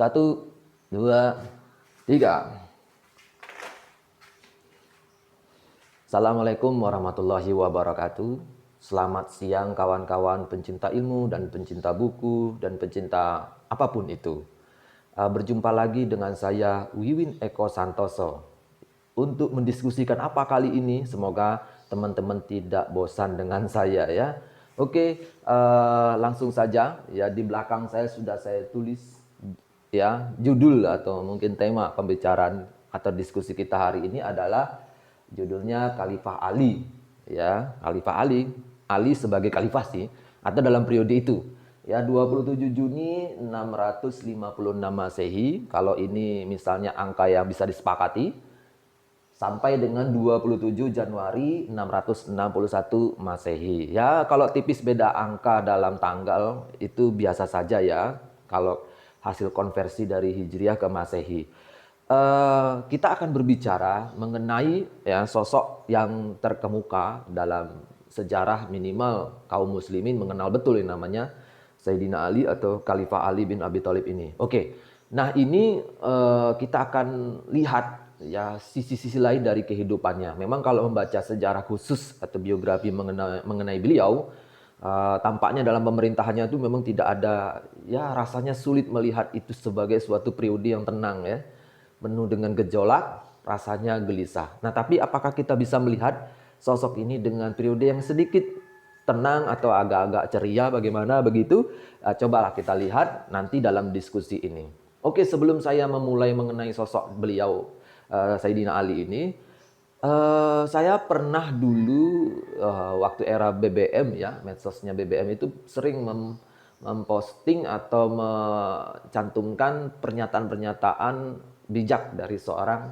Satu, dua, tiga. Assalamualaikum warahmatullahi wabarakatuh. Selamat siang kawan-kawan pencinta ilmu dan pencinta buku dan pencinta apapun itu. Berjumpa lagi dengan saya Wiwin Eko Santoso untuk mendiskusikan apa kali ini. Semoga teman-teman tidak bosan dengan saya ya. Oke, langsung saja ya, di belakang saya sudah saya tulis ya judul atau mungkin tema pembicaraan atau diskusi kita hari ini adalah judulnya Khalifah Ali ya. Khalifah Ali sebagai khalifah sih, atau dalam periode itu ya, 27 Juni 656 Masehi kalau ini misalnya angka yang bisa disepakati, sampai dengan 27 Januari 661 Masehi. Ya, kalau tipis beda angka dalam tanggal itu biasa saja ya, kalau hasil konversi dari Hijriah ke Masehi. Kita akan berbicara mengenai ya sosok yang terkemuka dalam sejarah, minimal kaum muslimin mengenal betul yang namanya Sayyidina Ali atau Khalifah Ali bin Abi Thalib ini. Oke. Nah, ini kita akan lihat ya sisi-sisi lain dari kehidupannya. Memang kalau membaca sejarah khusus atau biografi mengenai beliau, tampaknya dalam pemerintahannya itu memang tidak ada, ya rasanya sulit melihat itu sebagai suatu periode yang tenang ya, penuh dengan gejolak, rasanya gelisah. Nah, tapi apakah kita bisa melihat sosok ini dengan periode yang sedikit tenang atau agak-agak ceria, bagaimana begitu? Cobalah kita lihat nanti dalam diskusi ini. Oke, sebelum saya memulai mengenai sosok beliau, Sayyidina Ali ini, saya pernah dulu waktu era BBM ya, medsosnya BBM itu sering memposting atau mencantumkan pernyataan-pernyataan bijak dari seorang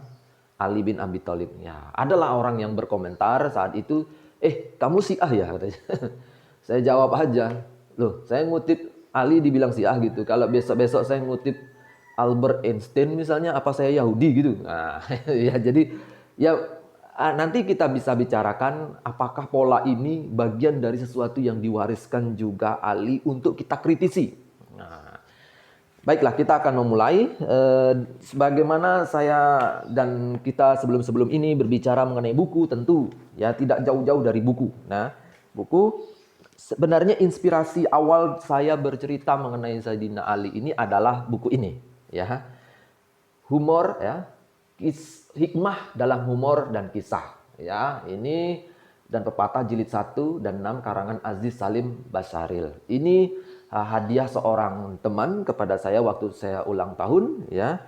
Ali bin Abi Thalib. Ya, adalah orang yang berkomentar saat itu, kamu Syiah ya katanya. Saya jawab aja, loh saya ngutip Ali dibilang Syiah gitu. Kalau besok-besok saya ngutip Albert Einstein misalnya, apa saya Yahudi gitu. Nah, ya jadi ya nanti kita bisa bicarakan apakah pola ini bagian dari sesuatu yang diwariskan juga Ali untuk kita kritisi. Nah, baiklah, kita akan memulai. Sebagaimana saya dan kita sebelum-sebelum ini berbicara mengenai buku, tentu ya tidak jauh-jauh dari buku. Nah, buku sebenarnya inspirasi awal saya bercerita mengenai Sayyidina Ali ini adalah buku ini ya. Humor ya, hikmah dalam humor dan kisah ya, ini dan pepatah jilid 1 dan 6 karangan Aziz Salim Basharil. Ini hadiah seorang teman kepada saya waktu saya ulang tahun ya.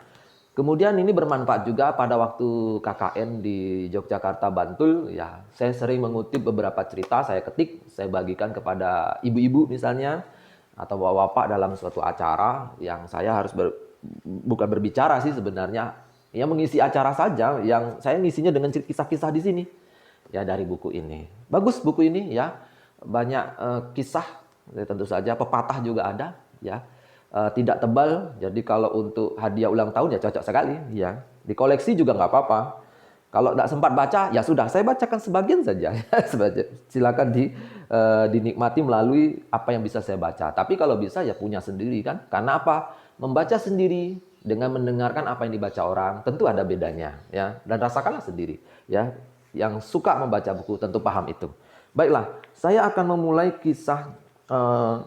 Kemudian ini bermanfaat juga pada waktu KKN di Yogyakarta, Bantul ya. Saya sering mengutip beberapa cerita, saya ketik, saya bagikan kepada ibu-ibu misalnya atau bapak-bapak dalam suatu acara yang saya harus bukan berbicara sih sebenarnya, ya mengisi acara saja, yang saya ngisinya dengan kisah-kisah di sini ya dari buku ini. Bagus buku ini ya, banyak kisah, tentu saja pepatah juga ada ya, tidak tebal, jadi kalau untuk hadiah ulang tahun ya cocok sekali ya. Di koleksi juga nggak apa-apa. Kalau tidak sempat baca, ya sudah, saya bacakan sebagian saja. Silakan dinikmati melalui apa yang bisa saya baca. Tapi kalau bisa ya punya sendiri kan. Karena apa? Membaca sendiri dengan mendengarkan apa yang dibaca orang, tentu ada bedanya ya. Dan rasakanlah sendiri ya. Yang suka membaca buku tentu paham itu. Baiklah, saya akan memulai kisah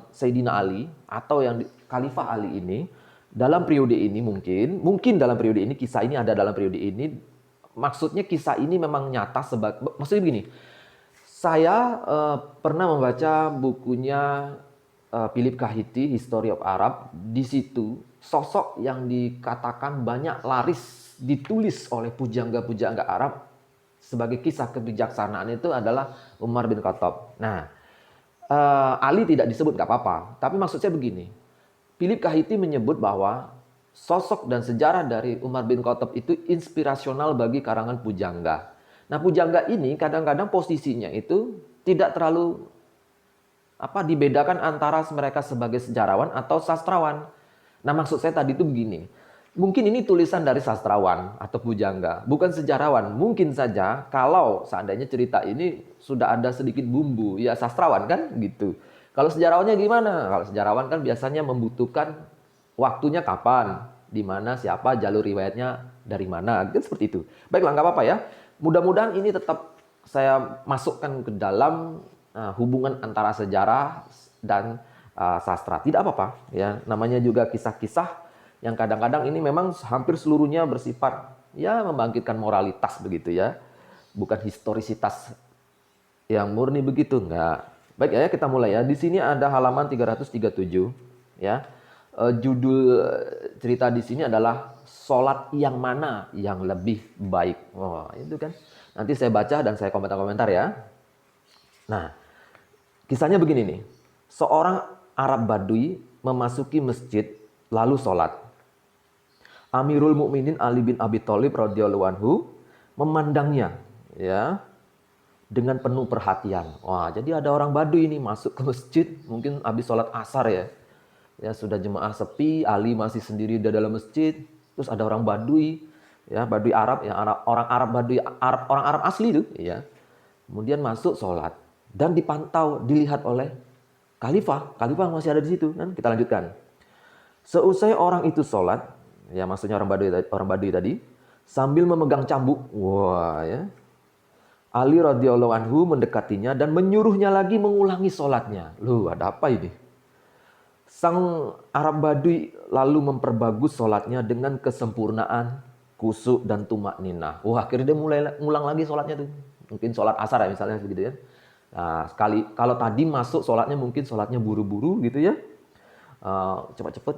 Sayyidina Ali atau yang Khalifah Ali ini dalam periode ini, mungkin dalam periode ini, kisah ini ada dalam periode ini. Maksudnya kisah ini memang nyata maksudnya begini. Saya pernah membaca bukunya Philip Kahiti, History of Arab. Di situ sosok yang dikatakan banyak laris ditulis oleh pujangga-pujangga Arab sebagai kisah kebijaksanaan itu adalah Umar bin Khattab. Nah, Ali tidak disebut, gak apa-apa. Tapi maksud saya begini, Philip Kahiti menyebut bahwa sosok dan sejarah dari Umar bin Khattab itu inspirasional bagi karangan pujangga. Nah, pujangga ini kadang-kadang posisinya itu tidak terlalu dibedakan antara mereka sebagai sejarawan atau sastrawan. Nah, maksud saya tadi itu begini. Mungkin ini tulisan dari sastrawan atau pujangga, bukan sejarawan. Mungkin saja kalau seandainya cerita ini sudah ada sedikit bumbu, ya sastrawan kan gitu. Kalau sejarawannya gimana? Kalau sejarawan kan biasanya membutuhkan waktunya kapan? di mana, siapa, jalur riwayatnya dari mana, kan seperti itu. Baiklah, nggak apa-apa ya. Mudah-mudahan ini tetap saya masukkan ke dalam hubungan antara sejarah dan sastra. Tidak apa-apa ya, namanya juga kisah-kisah yang kadang-kadang ini memang hampir seluruhnya bersifat ya membangkitkan moralitas begitu ya. Bukan historisitas yang murni begitu, enggak. Baik ya, kita mulai ya. Di sini ada halaman 337 ya. Judul cerita di sini adalah sholat yang mana yang lebih baik. Oh, itu kan. Nanti saya baca dan saya komentar-komentar ya. Nah, kisahnya begini nih. Seorang Arab Badui memasuki masjid lalu sholat. Amirul Mukminin Ali bin Abi Thalib radhiyallahu anhu memandangnya ya dengan penuh perhatian. Wah, jadi ada orang Badui ini masuk ke masjid, mungkin habis sholat asar ya. Ya sudah jemaah sepi, Ali masih sendiri di dalam masjid. Terus ada orang Badui, ya Badui Arab, ya orang Arab Badui, orang Arab asli itu, ya. Kemudian masuk sholat dan dipantau, dilihat oleh Khalifah. Khalifah masih ada di situ, kan? Kita lanjutkan. Seusai orang itu sholat, ya maksudnya orang Badui tadi, sambil memegang cambuk, wah ya. Ali radhiyallahu anhu mendekatinya dan menyuruhnya lagi mengulangi sholatnya. Loh, ada apa ini? Sang Arab Badui lalu memperbagus sholatnya dengan kesempurnaan, khusyuk dan tumak ninah. Wah, akhirnya dia mulai ngulang lagi sholatnya tuh. Mungkin sholat asar ya misalnya begitu ya. Nah, kalau tadi masuk sholatnya mungkin sholatnya buru-buru gitu ya. Cepat-cepat.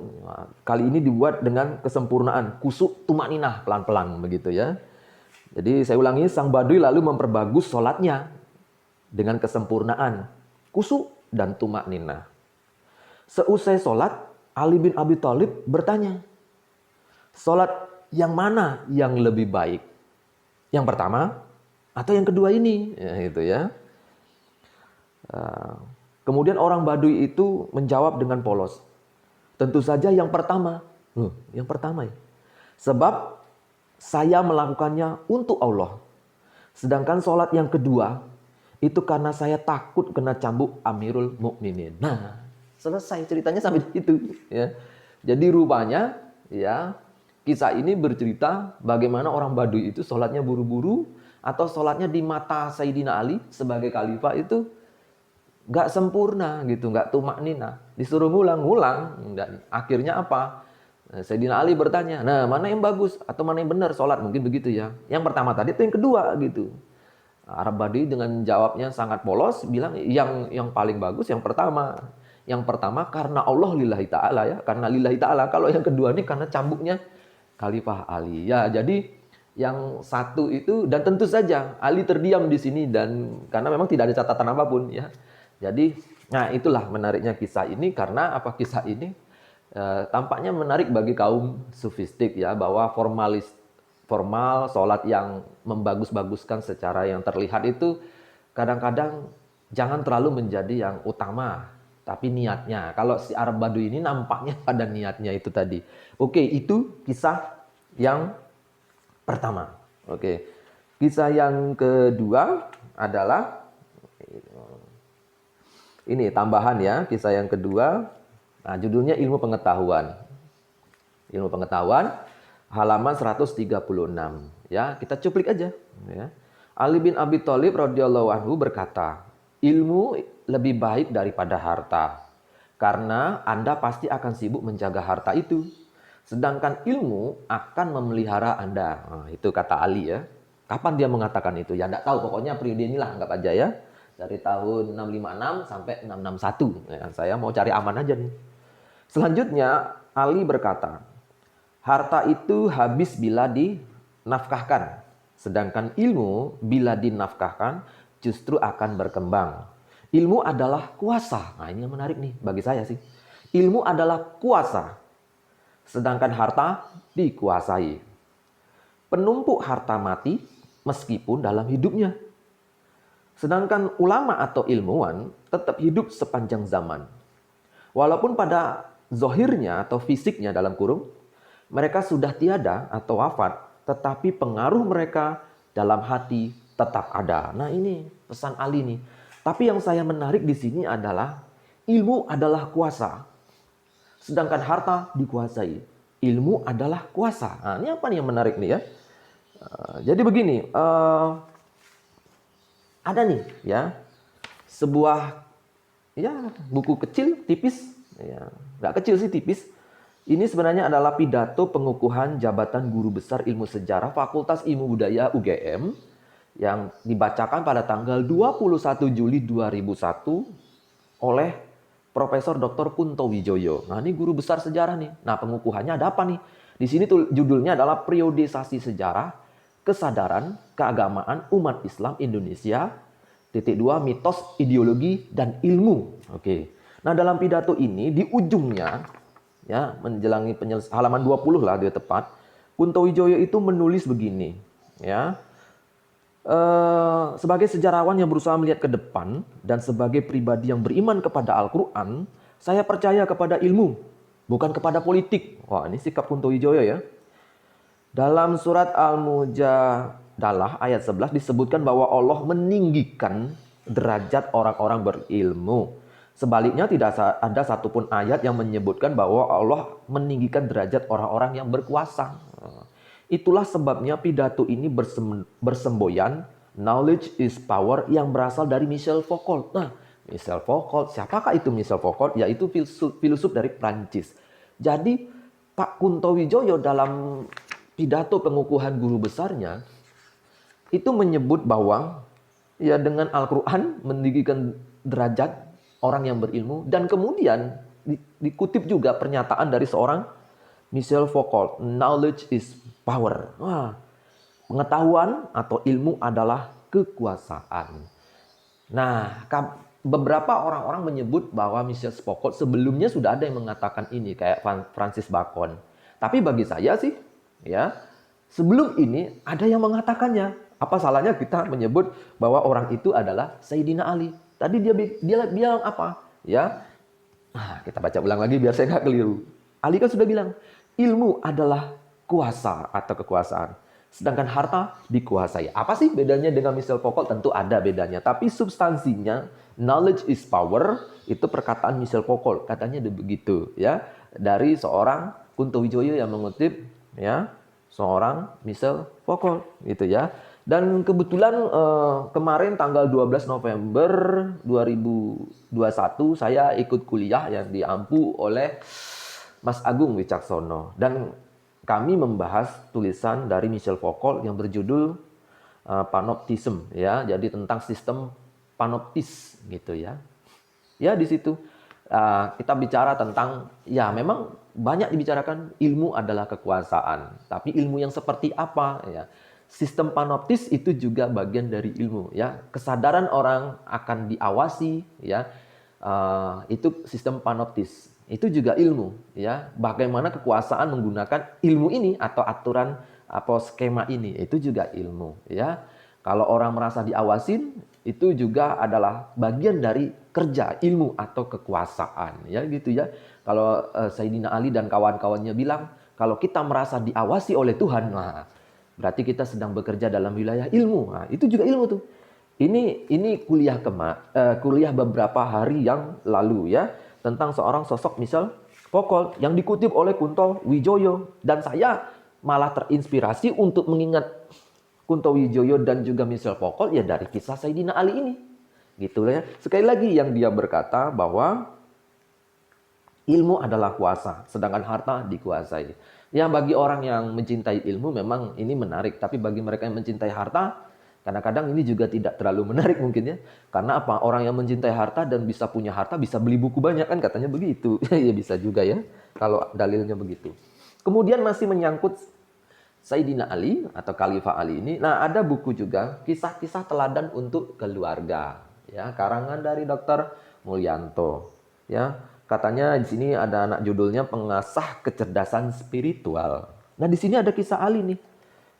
Kali ini dibuat dengan kesempurnaan, khusyuk, tumak ninah, pelan-pelan begitu ya. Jadi saya ulangi, sang Badui lalu memperbagus sholatnya dengan kesempurnaan, khusyuk dan tumak ninah. Seusai sholat, Ali bin Abi Thalib bertanya, sholat yang mana yang lebih baik? Yang pertama atau yang kedua ini? Ya, gitu ya. Kemudian orang Badui itu menjawab dengan polos, tentu saja yang pertama. Yang pertama ya. Sebab saya melakukannya untuk Allah. Sedangkan sholat yang kedua itu karena saya takut kena cambuk Amirul Mukminin. Nah, selesai ceritanya sampai di situ ya. Jadi rupanya ya kisah ini bercerita bagaimana orang Badui itu sholatnya buru-buru atau sholatnya di mata Sayyidina Ali sebagai khalifah itu nggak sempurna gitu, nggak tumak nina, disuruh ngulang-ngulang dan akhirnya apa? Sayyidina Ali bertanya, nah mana yang bagus atau mana yang benar sholat, mungkin begitu ya. Yang pertama tadi itu yang kedua gitu. Arab Badui dengan jawabnya sangat polos bilang yang paling bagus yang pertama. Yang pertama karena Allah lillahi ta'ala ya, karena lillahi ta'ala. Kalau yang kedua ini karena cambuknya Khalifah Ali. Ya, jadi yang satu itu dan tentu saja Ali terdiam di sini dan karena memang tidak ada catatan apapun ya. Jadi, nah itulah menariknya kisah ini karena apa kisah ini tampaknya menarik bagi kaum sufistik ya, bahwa formal sholat yang membagus-baguskan secara yang terlihat itu kadang-kadang jangan terlalu menjadi yang utama, tapi niatnya. Kalau si Arab Badui ini nampaknya pada niatnya itu tadi. Oke, itu kisah yang pertama. Oke, kisah yang kedua adalah ini tambahan ya, kisah yang kedua. Nah, judulnya ilmu pengetahuan. Ilmu pengetahuan halaman 136 ya, kita cuplik aja ya. Ali bin Abi Thalib radhiyallahu anhu berkata, ilmu lebih baik daripada harta karena Anda pasti akan sibuk menjaga harta itu, sedangkan ilmu akan memelihara Anda. Nah, itu kata Ali ya. Kapan dia mengatakan itu? Ya enggak tahu, pokoknya periode inilah anggap aja ya. Dari tahun 656 sampai 661. Ya, saya mau cari aman aja nih. Selanjutnya Ali berkata, harta itu habis bila dinafkahkan, sedangkan ilmu bila dinafkahkan justru akan berkembang. Ilmu adalah kuasa. Nah, ini yang menarik nih bagi saya sih. Ilmu adalah kuasa, sedangkan harta dikuasai. Penumpuk harta mati meskipun dalam hidupnya. Sedangkan ulama atau ilmuwan tetap hidup sepanjang zaman. Walaupun pada zohirnya atau fisiknya dalam kurung, mereka sudah tiada atau wafat, tetapi pengaruh mereka dalam hati tetap ada. Nah, ini pesan Ali nih. Tapi yang saya menarik di sini adalah ilmu adalah kuasa, sedangkan harta dikuasai. ilmu adalah kuasa. Nah, ini apa nih yang menarik nih ya? Jadi begini, ada nih ya sebuah ya buku kecil tipis, ya nggak kecil sih tipis. Ini sebenarnya adalah pidato pengukuhan jabatan guru besar ilmu sejarah Fakultas Ilmu Budaya UGM yang dibacakan pada tanggal 21 Juli 2001 oleh Profesor Dr. Kunto Wijoyo. Nah, ini guru besar sejarah nih. Nah, pengukuhannya ada apa nih? Di sini tuh judulnya adalah Periodisasi Sejarah, Kesadaran, Keagamaan Umat Islam Indonesia, _2 Mitos, Ideologi, dan Ilmu. Oke. Nah, dalam pidato ini di ujungnya ya menjelangi halaman 20 lah dia tepat, Kunto Wijoyo itu menulis begini, ya. Sebagai sejarawan yang berusaha melihat ke depan dan sebagai pribadi yang beriman kepada Al-Quran, saya percaya kepada ilmu, bukan kepada politik. Wah, ini sikap Kunto Wijoyo ya. Dalam surat Al-Mujadalah ayat 11 disebutkan bahwa Allah meninggikan derajat orang-orang berilmu. Sebaliknya tidak ada satupun ayat yang menyebutkan bahwa Allah meninggikan derajat orang-orang yang berkuasa. Itulah sebabnya pidato ini bersemboyan knowledge is power yang berasal dari Michel Foucault. Nah, Michel Foucault, siapakah itu Michel Foucault? Yaitu filsuf dari Prancis. Jadi Pak Kunto Wijoyo dalam pidato pengukuhan guru besarnya itu menyebut bahwa ya dengan Al-Quran meninggikan derajat orang yang berilmu, dan kemudian dikutip juga pernyataan dari seorang Michel Foucault, knowledge is power. Wah, pengetahuan atau ilmu adalah kekuasaan. Nah, beberapa orang-orang menyebut bahwa Michel Foucault sebelumnya sudah ada yang mengatakan ini, kayak Francis Bacon. Tapi bagi saya sih, ya sebelum ini ada yang mengatakannya. Apa salahnya kita menyebut bahwa orang itu adalah Sayyidina Ali? Tadi dia bilang apa? Ya, kita baca ulang lagi biar saya nggak keliru. Ali kan sudah bilang, ilmu adalah kuasa atau kekuasaan. Sedangkan harta dikuasai. Apa sih bedanya dengan Michel Foucault? Tentu ada bedanya. Tapi substansinya, knowledge is power, itu perkataan Michel Foucault. Katanya begitu. Ya, dari seorang Kunto Wijoyo yang mengutip ya seorang Michel Foucault. Gitu ya. Dan kebetulan kemarin tanggal 12 November 2021 saya ikut kuliah yang diampu oleh Mas Agung Wicaksono. Dan kami membahas tulisan dari Michel Foucault yang berjudul Panoptism, ya. Jadi tentang sistem panoptis gitu ya. Ya di situ kita bicara tentang ya memang banyak dibicarakan ilmu adalah kekuasaan, tapi ilmu yang seperti apa ya? Sistem panoptis itu juga bagian dari ilmu ya. Kesadaran orang akan diawasi ya. Itu sistem panoptis. Itu juga ilmu ya. Bagaimana kekuasaan menggunakan ilmu ini atau aturan atau skema ini, itu juga ilmu ya. Kalau orang merasa diawasin, itu juga adalah bagian dari kerja ilmu atau kekuasaan ya gitu ya. Kalau Sayyidina Ali dan kawan-kawannya bilang kalau kita merasa diawasi oleh Tuhan, nah berarti kita sedang bekerja dalam wilayah ilmu. Nah, itu juga ilmu tuh. Ini kuliah beberapa hari yang lalu ya tentang seorang sosok Michel Foucault yang dikutip oleh Kunto Wijoyo, dan saya malah terinspirasi untuk mengingat Kunto Wijoyo dan juga Michel Foucault ya dari kisah Sayyidina Ali ini. Gitu ya. Sekali lagi yang dia berkata bahwa ilmu adalah kuasa, sedangkan harta dikuasai. Ya bagi orang yang mencintai ilmu memang ini menarik, tapi bagi mereka yang mencintai harta, kadang-kadang ini juga tidak terlalu menarik mungkin ya. Karena apa? Orang yang mencintai harta dan bisa punya harta bisa beli buku banyak kan katanya begitu. Ya bisa juga ya kalau dalilnya begitu. Kemudian masih menyangkut Sayyidina Ali atau Khalifah Ali ini. Nah, ada buku juga kisah-kisah teladan untuk keluarga ya, karangan dari Dr. Mulyanto ya. Katanya di sini ada anak judulnya Pengasah Kecerdasan Spiritual. Nah, di sini ada kisah Ali nih.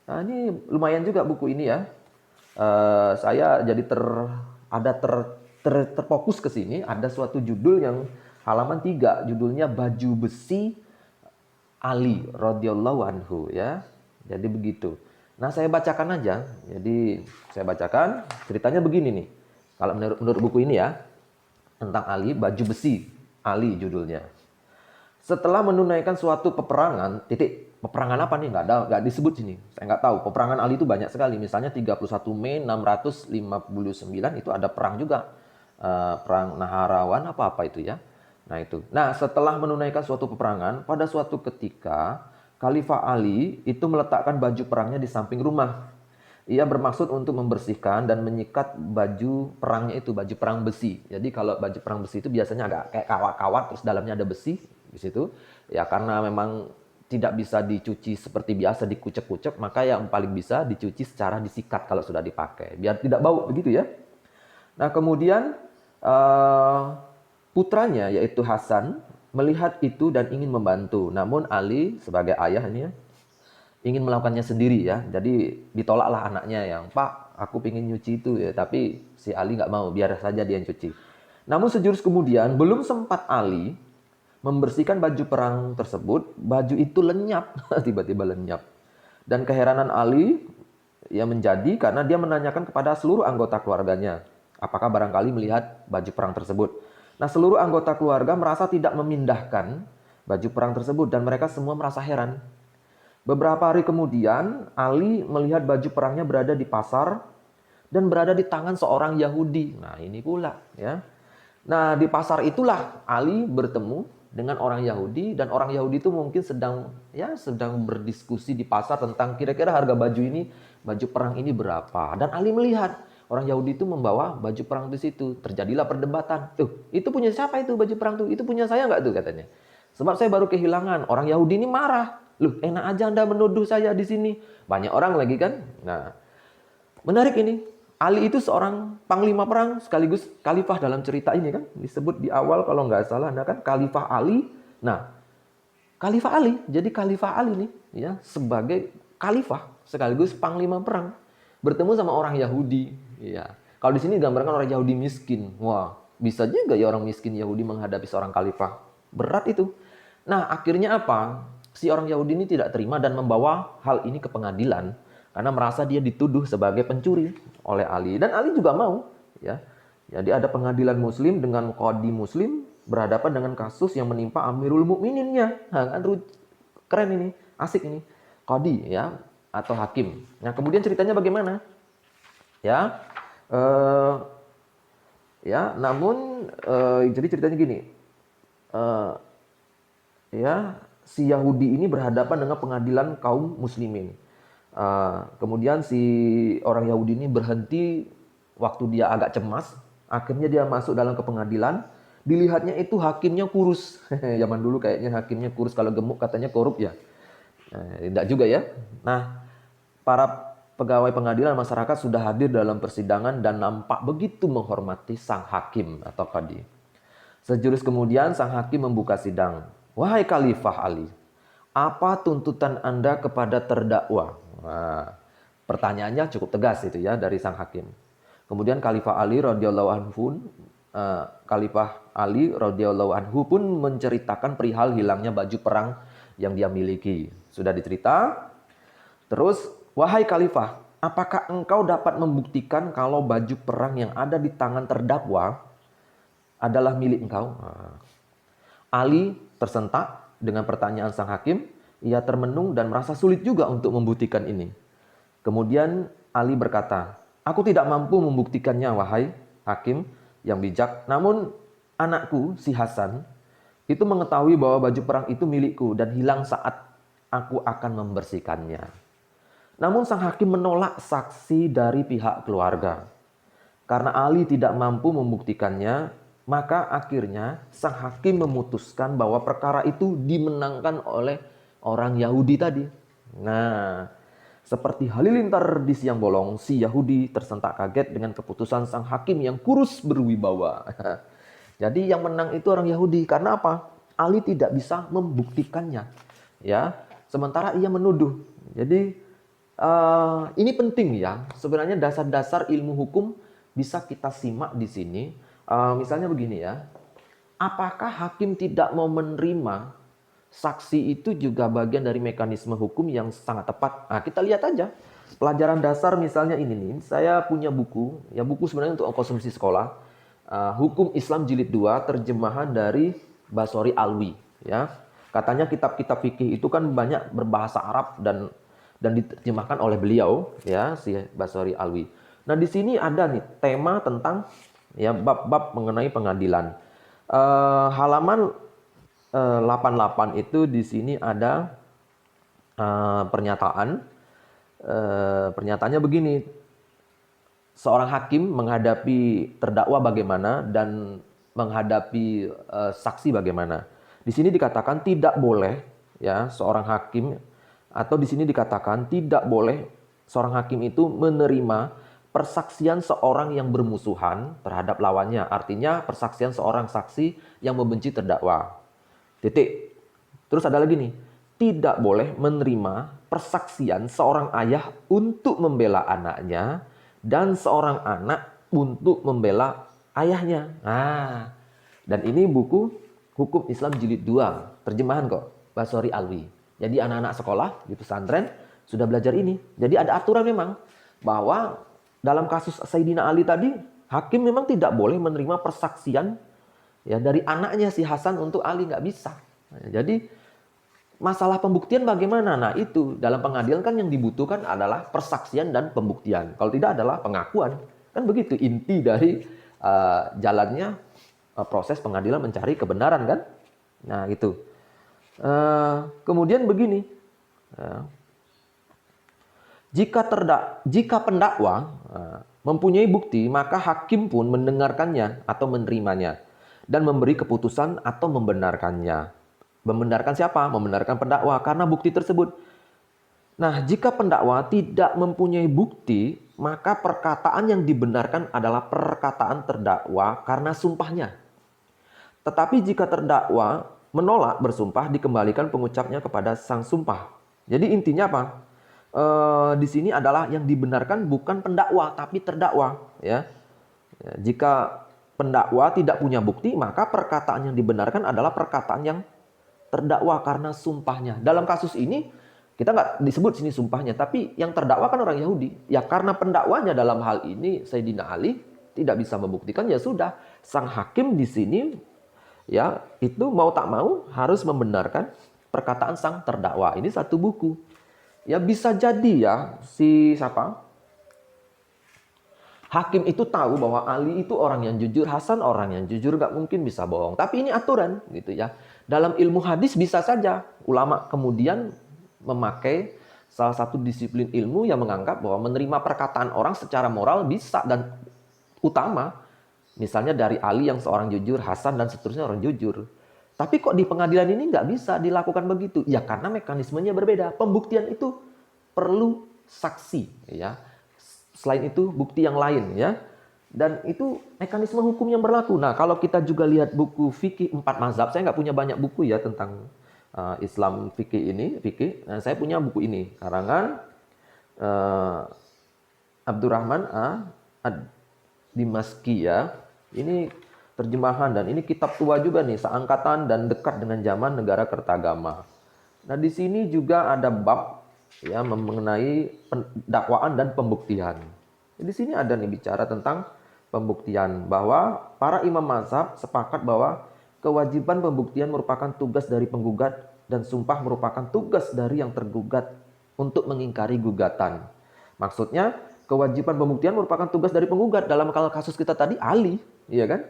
Nah, ini lumayan juga buku ini ya. Saya jadi terfokus ke sini. Ada suatu judul yang halaman 3, judulnya Baju Besi Ali radhiyallahu anhu ya. Jadi begitu. Nah, saya bacakan aja. Jadi saya bacakan ceritanya begini nih. Kalau menurut buku ini ya, tentang Ali, Baju Besi Ali judulnya. Setelah menunaikan suatu peperangan, peperangan apa nih? Nggak disebut sini. Saya nggak tahu. Peperangan Ali itu banyak sekali. Misalnya 31 Mei 659 itu ada perang juga. Perang Naharawan apa itu ya. Nah itu. Nah setelah menunaikan suatu peperangan, pada suatu ketika Khalifah Ali itu meletakkan baju perangnya di samping rumah. Ia bermaksud untuk membersihkan dan menyikat baju perangnya itu, baju perang besi. Jadi kalau baju perang besi itu biasanya agak kayak kawat-kawat, terus dalamnya ada besi di situ. Ya karena memang tidak bisa dicuci seperti biasa dikucek-kucek, maka yang paling bisa dicuci secara disikat kalau sudah dipakai, biar tidak bau begitu ya. Nah kemudian putranya yaitu Hasan melihat itu dan ingin membantu. Namun Ali sebagai ayah ini ya, ingin melakukannya sendiri ya. Jadi ditolaklah anaknya yang, "Pak, aku ingin nyuci itu ya." Tapi si Ali nggak mau, biar saja dia yang cuci. Namun sejurus kemudian, belum sempat Ali membersihkan baju perang tersebut, baju itu lenyap, tiba-tiba lenyap. Dan keheranan Ali ya menjadi karena dia menanyakan kepada seluruh anggota keluarganya, apakah barangkali melihat baju perang tersebut. Nah, seluruh anggota keluarga merasa tidak memindahkan baju perang tersebut dan mereka semua merasa heran. Beberapa hari kemudian, Ali melihat baju perangnya berada di pasar dan berada di tangan seorang Yahudi. Nah, ini pula ya. Nah, di pasar itulah Ali bertemu dengan orang Yahudi dan orang Yahudi itu mungkin sedang berdiskusi di pasar tentang kira-kira harga baju ini, baju perang ini berapa. Dan Ali melihat orang Yahudi itu membawa baju perang di situ. Terjadilah perdebatan. Tuh, itu punya siapa itu baju perang tuh? Itu punya saya nggak tuh katanya. Sebab saya baru kehilangan. Orang Yahudi ini marah. Loh, enak aja Anda menuduh saya di sini. Banyak orang lagi kan. Nah, menarik ini. Ali itu seorang panglima perang sekaligus khalifah dalam cerita ini kan. Disebut di awal kalau nggak salah, nah kan khalifah Ali. Nah, khalifah Ali. Jadi khalifah Ali nih ya sebagai khalifah sekaligus panglima perang bertemu sama orang Yahudi. Ya. Kalau di sini digambarkan orang Yahudi miskin. Wah, bisa juga ya orang miskin Yahudi menghadapi seorang khalifah. Berat itu. Nah, akhirnya apa? Si orang Yahudi ini tidak terima dan membawa hal ini ke pengadilan karena merasa dia dituduh sebagai pencuri oleh Ali. Dan Ali juga mau. Ya. Jadi ada pengadilan muslim dengan qadi muslim berhadapan dengan kasus yang menimpa Amirul Mukmininnya. Nah, kan keren ini, asik ini. Qadi ya atau hakim. Nah, kemudian ceritanya bagaimana? Ya. Namun jadi ceritanya gini. Si Yahudi ini berhadapan dengan pengadilan kaum muslimin. Kemudian si orang Yahudi ini berhenti waktu dia agak cemas. Akhirnya dia masuk dalam ke pengadilan. Dilihatnya itu hakimnya kurus. Zaman dulu kayaknya hakimnya kurus. Kalau gemuk katanya korup ya. Tidak juga ya. Nah, para pegawai pengadilan masyarakat sudah hadir dalam persidangan dan nampak begitu menghormati sang hakim atau qadi. Sejurus kemudian sang hakim membuka sidang. "Wahai Khalifah Ali, apa tuntutan Anda kepada terdakwa?" Nah, pertanyaannya cukup tegas itu ya dari sang hakim. Kemudian Khalifah Ali radhiyallahu anhu pun menceritakan perihal hilangnya baju perang yang dia miliki. Sudah dicerita. Terus, "Wahai Khalifah, apakah engkau dapat membuktikan kalau baju perang yang ada di tangan terdakwa adalah milik engkau?" Ali tersentak dengan pertanyaan sang hakim. Ia termenung dan merasa sulit juga untuk membuktikan ini. Kemudian Ali berkata, "Aku tidak mampu membuktikannya, wahai hakim yang bijak. Namun anakku, si Hasan, itu mengetahui bahwa baju perang itu milikku dan hilang saat aku akan membersihkannya." Namun sang hakim menolak saksi dari pihak keluarga. Karena Ali tidak mampu membuktikannya, maka akhirnya sang hakim memutuskan bahwa perkara itu dimenangkan oleh orang Yahudi tadi. Nah, seperti halilintar di siang bolong, si Yahudi tersentak kaget dengan keputusan sang hakim yang kurus berwibawa. Jadi yang menang itu orang Yahudi. Karena apa? Ali tidak bisa membuktikannya. Ya, sementara ia menuduh. Jadi ini penting ya. Sebenarnya dasar-dasar ilmu hukum bisa kita simak di sini. Misalnya begini ya, apakah hakim tidak mau menerima saksi itu juga bagian dari mekanisme hukum yang sangat tepat? Nah, kita lihat aja. Pelajaran dasar misalnya ini nih, saya punya buku, ya buku sebenarnya untuk konsumsi sekolah. Hukum Islam Jilid 2, terjemahan dari Basori Alwi. Ya. Katanya kitab-kitab fikih itu kan banyak berbahasa Arab dan diterjemahkan oleh beliau, ya, si Basori Alwi. Nah, di sini ada nih tema tentang ya bab-bab mengenai pengadilan. Halaman 88 itu di sini ada pernyataan. Pernyataannya begini, seorang hakim menghadapi terdakwa bagaimana dan menghadapi saksi bagaimana. Di sini dikatakan tidak boleh, ya, seorang hakim, atau di sini dikatakan tidak boleh seorang hakim itu menerima persaksian seorang yang bermusuhan terhadap lawannya. Artinya persaksian seorang saksi yang membenci terdakwa. Titik. Terus ada lagi nih, tidak boleh menerima persaksian seorang ayah untuk membela anaknya dan seorang anak untuk membela ayahnya. Nah, dan ini buku Hukum Islam Jilid 2, terjemahan kok, Basori Alwi. Jadi anak-anak sekolah di pesantren sudah belajar ini. Jadi ada aturan memang bahwa dalam kasus Sayyidina Ali tadi, hakim memang tidak boleh menerima persaksian ya dari anaknya si Hasan untuk Ali, nggak bisa. Nah, jadi masalah pembuktian bagaimana? Nah, itu dalam pengadilan kan yang dibutuhkan adalah persaksian dan pembuktian. Kalau tidak adalah pengakuan. Kan begitu inti dari jalannya proses pengadilan mencari kebenaran kan. Nah, itu. Kemudian begini. Jika pendakwa mempunyai bukti, maka hakim pun mendengarkannya atau menerimanya dan memberi keputusan atau membenarkannya. Membenarkan siapa? Membenarkan pendakwa karena bukti tersebut. Nah, jika pendakwa tidak mempunyai bukti, maka perkataan yang dibenarkan adalah perkataan terdakwa karena sumpahnya. Tetapi jika terdakwa menolak bersumpah, dikembalikan pengucapnya kepada sang sumpah. Jadi intinya apa? Di sini adalah yang dibenarkan bukan pendakwa, tapi terdakwa. Ya. Jika pendakwa tidak punya bukti, maka perkataan yang dibenarkan adalah perkataan yang terdakwa karena sumpahnya. Dalam kasus ini, kita nggak disebut sini sumpahnya, tapi yang terdakwa kan orang Yahudi. Ya karena pendakwanya dalam hal ini, Sayyidina Ali, tidak bisa membuktikan, ya sudah. Sang hakim di sini, ya itu mau tak mau harus membenarkan perkataan sang terdakwa. Ini satu buku. Ya bisa jadi ya si siapa? Hakim itu tahu bahwa Ali itu orang yang jujur, Hasan orang yang jujur, gak mungkin bisa bohong. Tapi ini aturan gitu ya. Dalam ilmu hadis bisa saja ulama kemudian memakai salah satu disiplin ilmu yang menganggap bahwa menerima perkataan orang secara moral bisa dan utama. Misalnya dari Ali yang seorang jujur, Hasan dan seterusnya orang jujur. Tapi kok di pengadilan ini nggak bisa dilakukan begitu? Ya karena mekanismenya berbeda. Pembuktian itu perlu saksi, ya. Selain itu bukti yang lain, ya. Dan itu mekanisme hukum yang berlaku. Nah, kalau kita juga lihat buku fikih 4 mazhab, saya nggak punya banyak buku ya tentang Islam fikih ini, fikih. Nah, saya punya buku ini, karangan Abdurrahman Ad-Dimashqi ya. Ini terjemahan dan ini kitab tua juga nih, seangkatan dan dekat dengan zaman negara Kertagama. Nah, di sini juga ada bab ya mengenai dakwaan dan pembuktian. Di sini ada nih bicara tentang pembuktian bahwa para imam mazhab sepakat bahwa kewajiban pembuktian merupakan tugas dari penggugat dan sumpah merupakan tugas dari yang tergugat untuk mengingkari gugatan. Maksudnya kewajiban pembuktian merupakan tugas dari penggugat. Dalam kasus kita tadi Ali, iya kan?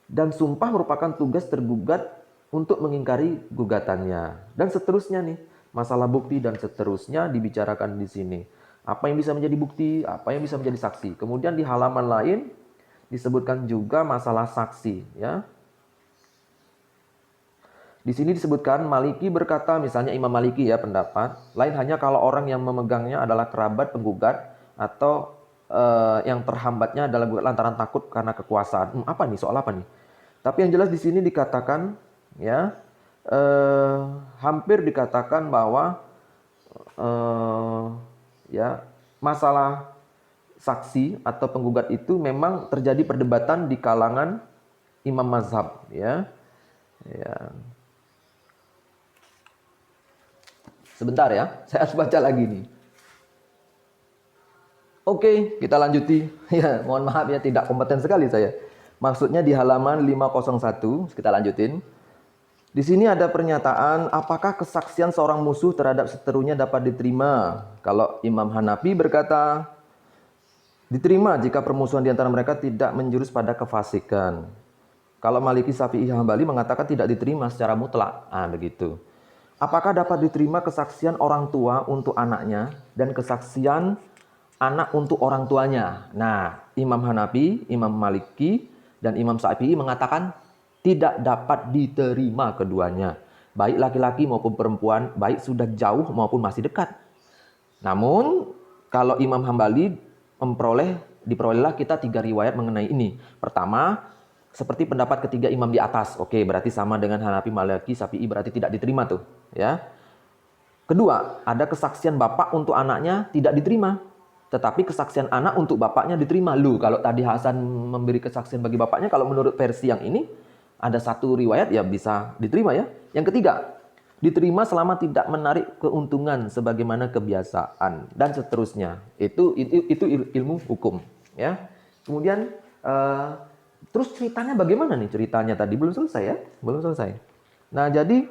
Dan sumpah merupakan tugas tergugat untuk mengingkari gugatannya. Dan seterusnya nih, masalah bukti dan seterusnya dibicarakan di sini. Apa yang bisa menjadi bukti, apa yang bisa menjadi saksi. Kemudian di halaman lain disebutkan juga masalah saksi, ya. Di sini disebutkan Maliki berkata, misalnya Imam Maliki ya pendapat, lain hanya kalau orang yang memegangnya adalah kerabat penggugat atau yang terhambatnya adalah lantaran takut karena kekuasaan. Apa nih? Soal apa nih? Tapi yang jelas di sini dikatakan ya hampir dikatakan bahwa ya masalah saksi atau penggugat itu memang terjadi perdebatan di kalangan imam mazhab ya. Ya. Sebentar ya, saya harus baca lagi nih. Oke, kita lanjuti. Ya, mohon maaf ya, tidak kompeten sekali saya. Maksudnya di halaman 501, kita lanjutin. Di sini ada pernyataan, apakah kesaksian seorang musuh terhadap seterunya dapat diterima? Kalau Imam Hanafi berkata, diterima jika permusuhan di antara mereka tidak menjurus pada kefasikan. Kalau Maliki, Syafi'i, Hambali mengatakan tidak diterima secara mutlak. Begitu. Apakah dapat diterima kesaksian orang tua untuk anaknya dan kesaksian anak untuk orang tuanya? Nah, Imam Hanafi, Imam Maliki, dan Imam Syafi'i mengatakan tidak dapat diterima keduanya. Baik laki-laki maupun perempuan, baik sudah jauh maupun masih dekat. Namun, kalau Imam Hambali diperolehlah kita 3 riwayat mengenai ini. Pertama, seperti pendapat ketiga imam di atas. Oke, berarti sama dengan Hanafi, Maliki, Syafi'i, berarti tidak diterima tuh, ya. Kedua, ada kesaksian bapak untuk anaknya tidak diterima. Tetapi kesaksian anak untuk bapaknya diterima. Kalau tadi Hasan memberi kesaksian bagi bapaknya, kalau menurut versi yang ini, ada 1 riwayat ya bisa diterima ya. Yang ketiga, diterima selama tidak menarik keuntungan sebagaimana kebiasaan dan seterusnya. Itu ilmu hukum ya. Kemudian terus ceritanya bagaimana nih? Ceritanya tadi belum selesai ya? Belum selesai. Nah, jadi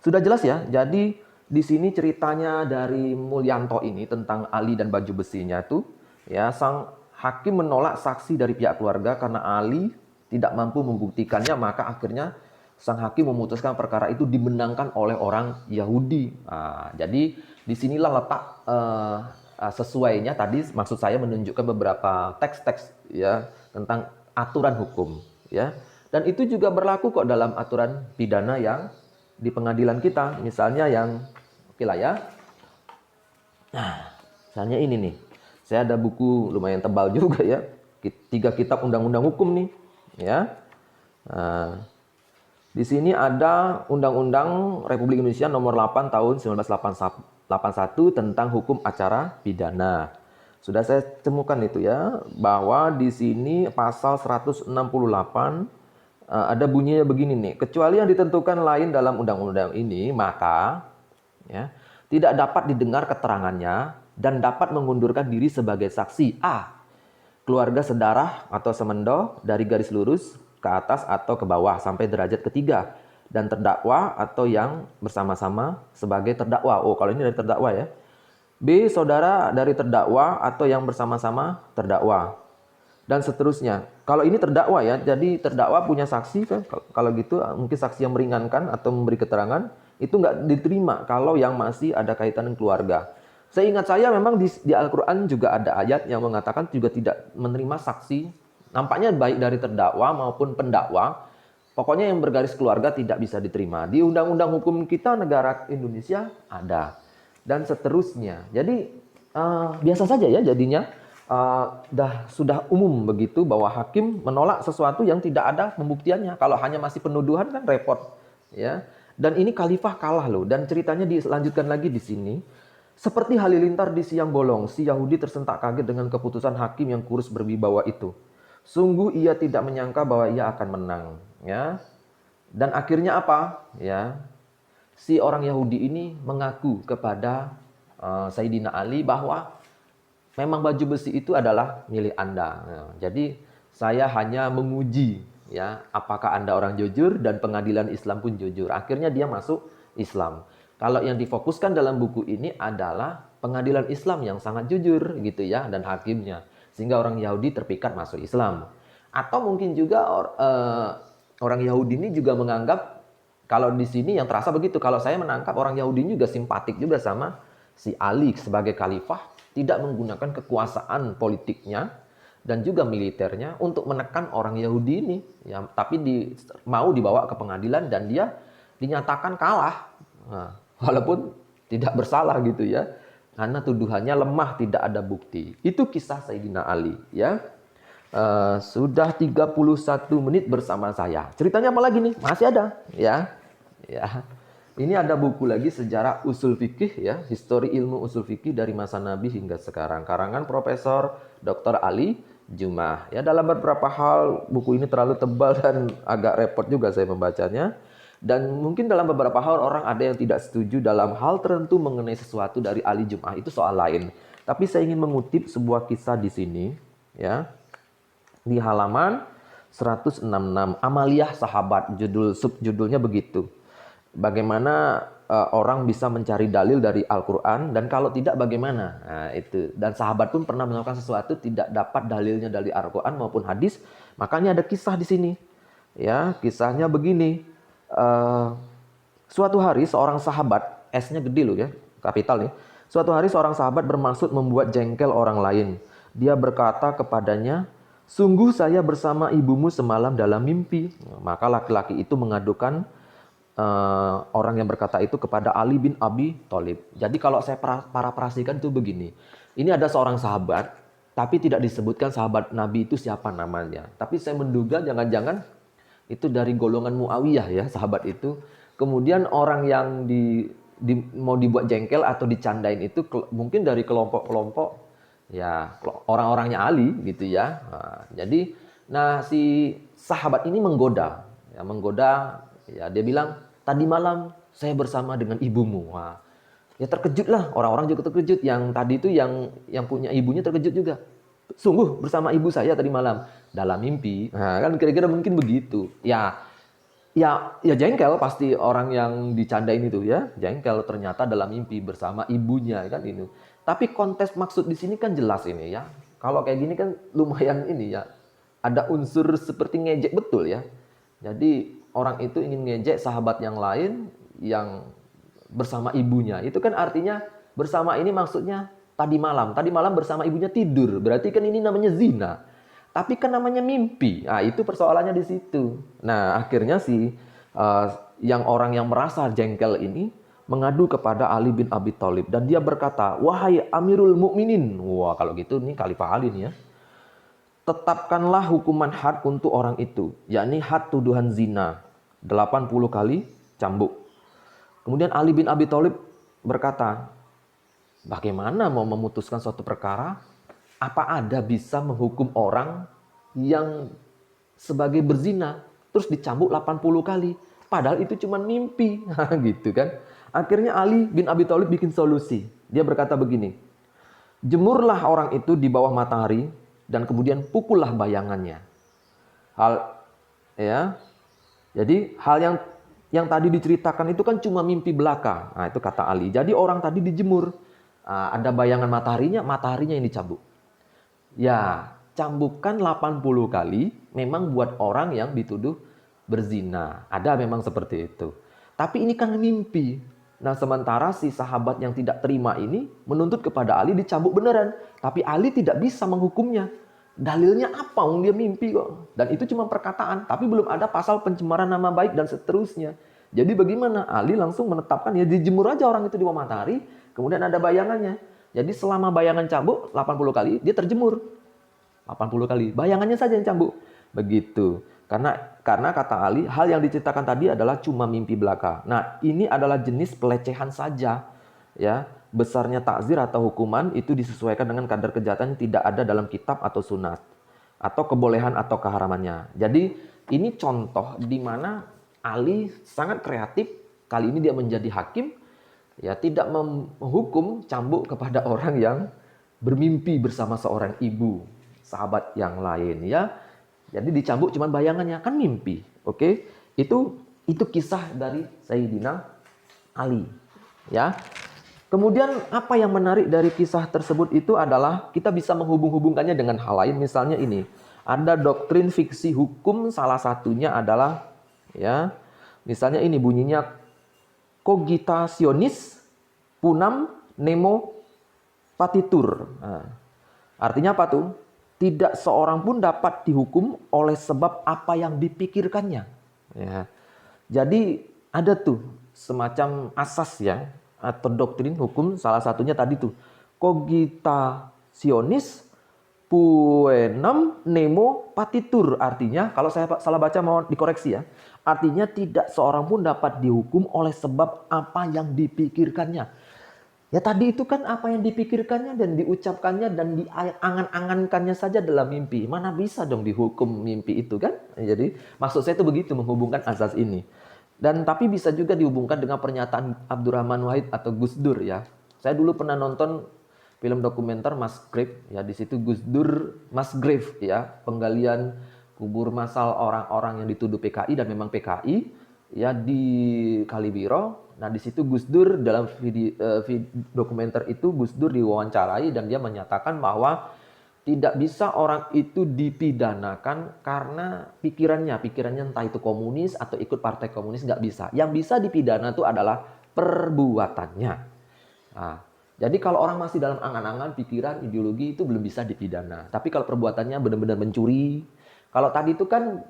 sudah jelas ya. Jadi di sini ceritanya dari Mulyanto ini tentang Ali dan baju besinya tuh ya, sang hakim menolak saksi dari pihak keluarga karena Ali tidak mampu membuktikannya, maka akhirnya sang hakim memutuskan perkara itu dimenangkan oleh orang Yahudi. Jadi disinilah letak sesuainya tadi, maksud saya menunjukkan beberapa teks-teks ya tentang aturan hukum ya. Dan itu juga berlaku kok dalam aturan pidana yang di pengadilan kita. Misalnya yang oke lah ya. Nah, misalnya ini nih. Saya ada buku lumayan tebal juga ya. 3 kitab undang-undang hukum nih. Ya, di sini ada Undang-Undang Republik Indonesia Nomor 8 Tahun 1981 tentang hukum acara pidana. Sudah saya temukan itu ya, bahwa di sini pasal 168 ada bunyinya begini nih, kecuali yang ditentukan lain dalam undang-undang ini, maka ya, tidak dapat didengar keterangannya dan dapat mengundurkan diri sebagai saksi keluarga sedarah atau semendo dari garis lurus ke atas atau ke bawah sampai derajat ketiga, dan terdakwa atau yang bersama-sama sebagai terdakwa. Kalau ini dari terdakwa ya. B, saudara dari terdakwa atau yang bersama-sama terdakwa. Dan seterusnya. Kalau ini terdakwa ya, jadi terdakwa punya saksi kan. Kalau gitu mungkin saksi yang meringankan atau memberi keterangan itu nggak diterima kalau yang masih ada kaitan dengan keluarga. Seingat saya memang di Al-Quran juga ada ayat yang mengatakan juga tidak menerima saksi. Nampaknya baik dari terdakwa maupun pendakwa. Pokoknya yang bergaris keluarga tidak bisa diterima. Di undang-undang hukum kita negara Indonesia ada. Dan seterusnya. Jadi biasa saja ya jadinya. Sudah umum begitu bahwa hakim menolak sesuatu yang tidak ada pembuktiannya. Kalau hanya masih penuduhan kan repot. Ya. Dan ini khalifah kalah loh. Dan ceritanya dilanjutkan lagi di sini. Seperti halilintar di siang bolong, si Yahudi tersentak kaget dengan keputusan hakim yang kurus berwibawa itu. Sungguh ia tidak menyangka bahwa ia akan menang, ya. Dan akhirnya apa? Ya. Si orang Yahudi ini mengaku kepada Sayyidina Ali bahwa memang baju besi itu adalah milik Anda. Jadi saya hanya menguji ya, apakah Anda orang jujur, dan pengadilan Islam pun jujur. Akhirnya dia masuk Islam. Kalau yang difokuskan dalam buku ini adalah pengadilan Islam yang sangat jujur gitu ya, dan hakimnya, sehingga orang Yahudi terpikat masuk Islam. Atau mungkin juga orang Yahudi ini juga menganggap, kalau di sini yang terasa begitu, kalau saya menangkap orang Yahudi ini juga simpatik juga sama si Ali sebagai khalifah, tidak menggunakan kekuasaan politiknya dan juga militernya untuk menekan orang Yahudi ini ya, tapi mau dibawa ke pengadilan dan dia dinyatakan kalah. Walaupun tidak bersalah gitu ya, karena tuduhannya lemah, tidak ada bukti. Itu kisah Sayyidina Ali ya. Sudah 31 menit bersama saya. Ceritanya apa lagi nih? Masih ada ya. Ini ada buku lagi, Sejarah Usul Fikih ya, Histori Ilmu Usul Fikih dari masa Nabi hingga sekarang, karangan Profesor Dr. Ali Jumah. Ya, dalam beberapa hal buku ini terlalu tebal dan agak repot juga saya membacanya. Dan mungkin dalam beberapa hal orang ada yang tidak setuju dalam hal tertentu mengenai sesuatu dari Ali Jum'ah, itu soal lain. Tapi saya ingin mengutip sebuah kisah di sini ya. Di halaman 166 Amaliyah Sahabat, subjudulnya begitu. Bagaimana orang bisa mencari dalil dari Al-Quran, dan kalau tidak bagaimana? Nah, itu. Dan sahabat pun pernah melakukan sesuatu tidak dapat dalilnya dari Al-Quran maupun hadis, makanya ada kisah di sini. Ya, kisahnya begini. Suatu hari seorang sahabat, S-nya gede loh ya, kapital nih. Suatu hari seorang sahabat bermaksud membuat jengkel orang lain. Dia berkata kepadanya, "Sungguh saya bersama ibumu semalam dalam mimpi." Maka laki-laki itu mengadukan orang yang berkata itu kepada Ali bin Abi Thalib. Jadi kalau saya parafrasikan itu begini. Ini ada seorang sahabat, tapi tidak disebutkan sahabat Nabi itu siapa namanya. Tapi saya menduga jangan-jangan itu dari golongan Muawiyah ya, sahabat itu. Kemudian orang yang mau dibuat jengkel atau dicandain itu mungkin dari kelompok-kelompok ya orang-orangnya Ali gitu ya. Nah, si sahabat ini menggoda ya, dia bilang, "Tadi malam saya bersama dengan ibumu." Wah, ya terkejutlah, orang-orang juga terkejut. Yang tadi itu yang punya ibunya terkejut juga. "Sungguh bersama ibu saya tadi malam dalam mimpi." Nah, kan kira-kira mungkin begitu. Ya jengkel pasti orang yang dicandain itu ya, jengkel ternyata dalam mimpi bersama ibunya kan ini. Tapi konteks maksud di sini kan jelas ini ya. Kalau kayak gini kan lumayan ini ya. Ada unsur seperti ngejek betul ya. Jadi orang itu ingin ngejek sahabat yang lain yang bersama ibunya. Itu kan artinya bersama ini maksudnya tadi malam. Tadi malam bersama ibunya tidur. Berarti kan ini namanya zina. Tapi kan namanya mimpi. Nah, itu persoalannya di situ. Nah, akhirnya yang orang yang merasa jengkel ini mengadu kepada Ali bin Abi Thalib. Dan dia berkata, "Wahai Amirul Mukminin." Wah, kalau gitu nih Khalifah Ali nih ya. "Tetapkanlah hukuman had untuk orang itu. Yakni had tuduhan zina. 80 kali cambuk." Kemudian Ali bin Abi Thalib berkata, "Bagaimana mau memutuskan suatu perkara? Apa ada bisa menghukum orang yang sebagai berzina terus dicambuk 80 kali? Padahal itu cuma mimpi." Gitu kan. Akhirnya Ali bin Abi Thalib bikin solusi. Dia berkata begini, "Jemurlah orang itu di bawah matahari dan kemudian pukullah bayangannya." Jadi hal yang tadi diceritakan itu kan cuma mimpi belaka. Nah, itu kata Ali. Jadi orang tadi dijemur. Ada bayangan mataharinya yang dicambuk. Ya, cambukan 80 kali memang buat orang yang dituduh berzina. Ada memang seperti itu. Tapi ini kan mimpi. Nah, sementara si sahabat yang tidak terima ini menuntut kepada Ali dicambuk beneran. Tapi Ali tidak bisa menghukumnya. Dalilnya apa? Dia mimpi kok. Dan itu cuma perkataan. Tapi belum ada pasal pencemaran nama baik dan seterusnya. Jadi bagaimana? Ali langsung menetapkan ya dijemur aja orang itu di bawah matahari. Kemudian ada bayangannya. Jadi selama bayangan cambuk 80 kali, dia terjemur 80 kali. Bayangannya saja yang cambuk. Begitu. Karena kata Ali, hal yang diceritakan tadi adalah cuma mimpi belaka. Nah, ini adalah jenis pelecehan saja. Ya, besarnya takzir atau hukuman itu disesuaikan dengan kadar kejahatan yang tidak ada dalam kitab atau sunat. Atau kebolehan atau keharamannya. Jadi, ini contoh di mana Ali sangat kreatif. Kali ini dia menjadi hakim. Ya, tidak menghukum cambuk kepada orang yang bermimpi bersama seorang ibu, sahabat yang lain ya. Jadi dicambuk cuma bayangannya, kan mimpi. Oke? Itu kisah dari Sayyidina Ali ya. Kemudian apa yang menarik dari kisah tersebut itu adalah kita bisa menghubung-hubungkannya dengan hal lain. Misalnya ini, ada doktrin fiksi hukum, salah satunya adalah ya, misalnya ini bunyinya cogitationis punam nemo patitur. Nah, artinya apa tuh? Tidak seorang pun dapat dihukum oleh sebab apa yang dipikirkannya. Ya. Jadi ada tuh semacam asas ya atau doktrin hukum, salah satunya tadi tuh cogitationis puenam nemo patitur. Artinya kalau saya salah baca mau dikoreksi ya. Artinya tidak seorang pun dapat dihukum oleh sebab apa yang dipikirkannya. Ya tadi itu kan apa yang dipikirkannya dan diucapkannya dan diangan-angankannya saja dalam mimpi. Mana bisa dong dihukum mimpi itu kan? Jadi maksud saya itu begitu menghubungkan asas ini. Dan tapi bisa juga dihubungkan dengan pernyataan Abdurrahman Wahid atau Gus Dur ya. Saya dulu pernah nonton film dokumenter Mas Grave ya, di situ Gus Dur Mas Grave ya, penggalian kubur massal orang-orang yang dituduh PKI dan memang PKI ya di Kaliwiro. Nah, di situ Gus Dur dalam dokumenter itu Gus Dur diwawancarai dan dia menyatakan bahwa tidak bisa orang itu dipidanakan karena pikirannya entah itu komunis atau ikut partai komunis, nggak bisa. Yang bisa dipidana itu adalah perbuatannya. Nah, jadi kalau orang masih dalam angan-angan, pikiran, ideologi itu belum bisa dipidana. Tapi kalau perbuatannya benar-benar mencuri, kalau tadi itu kan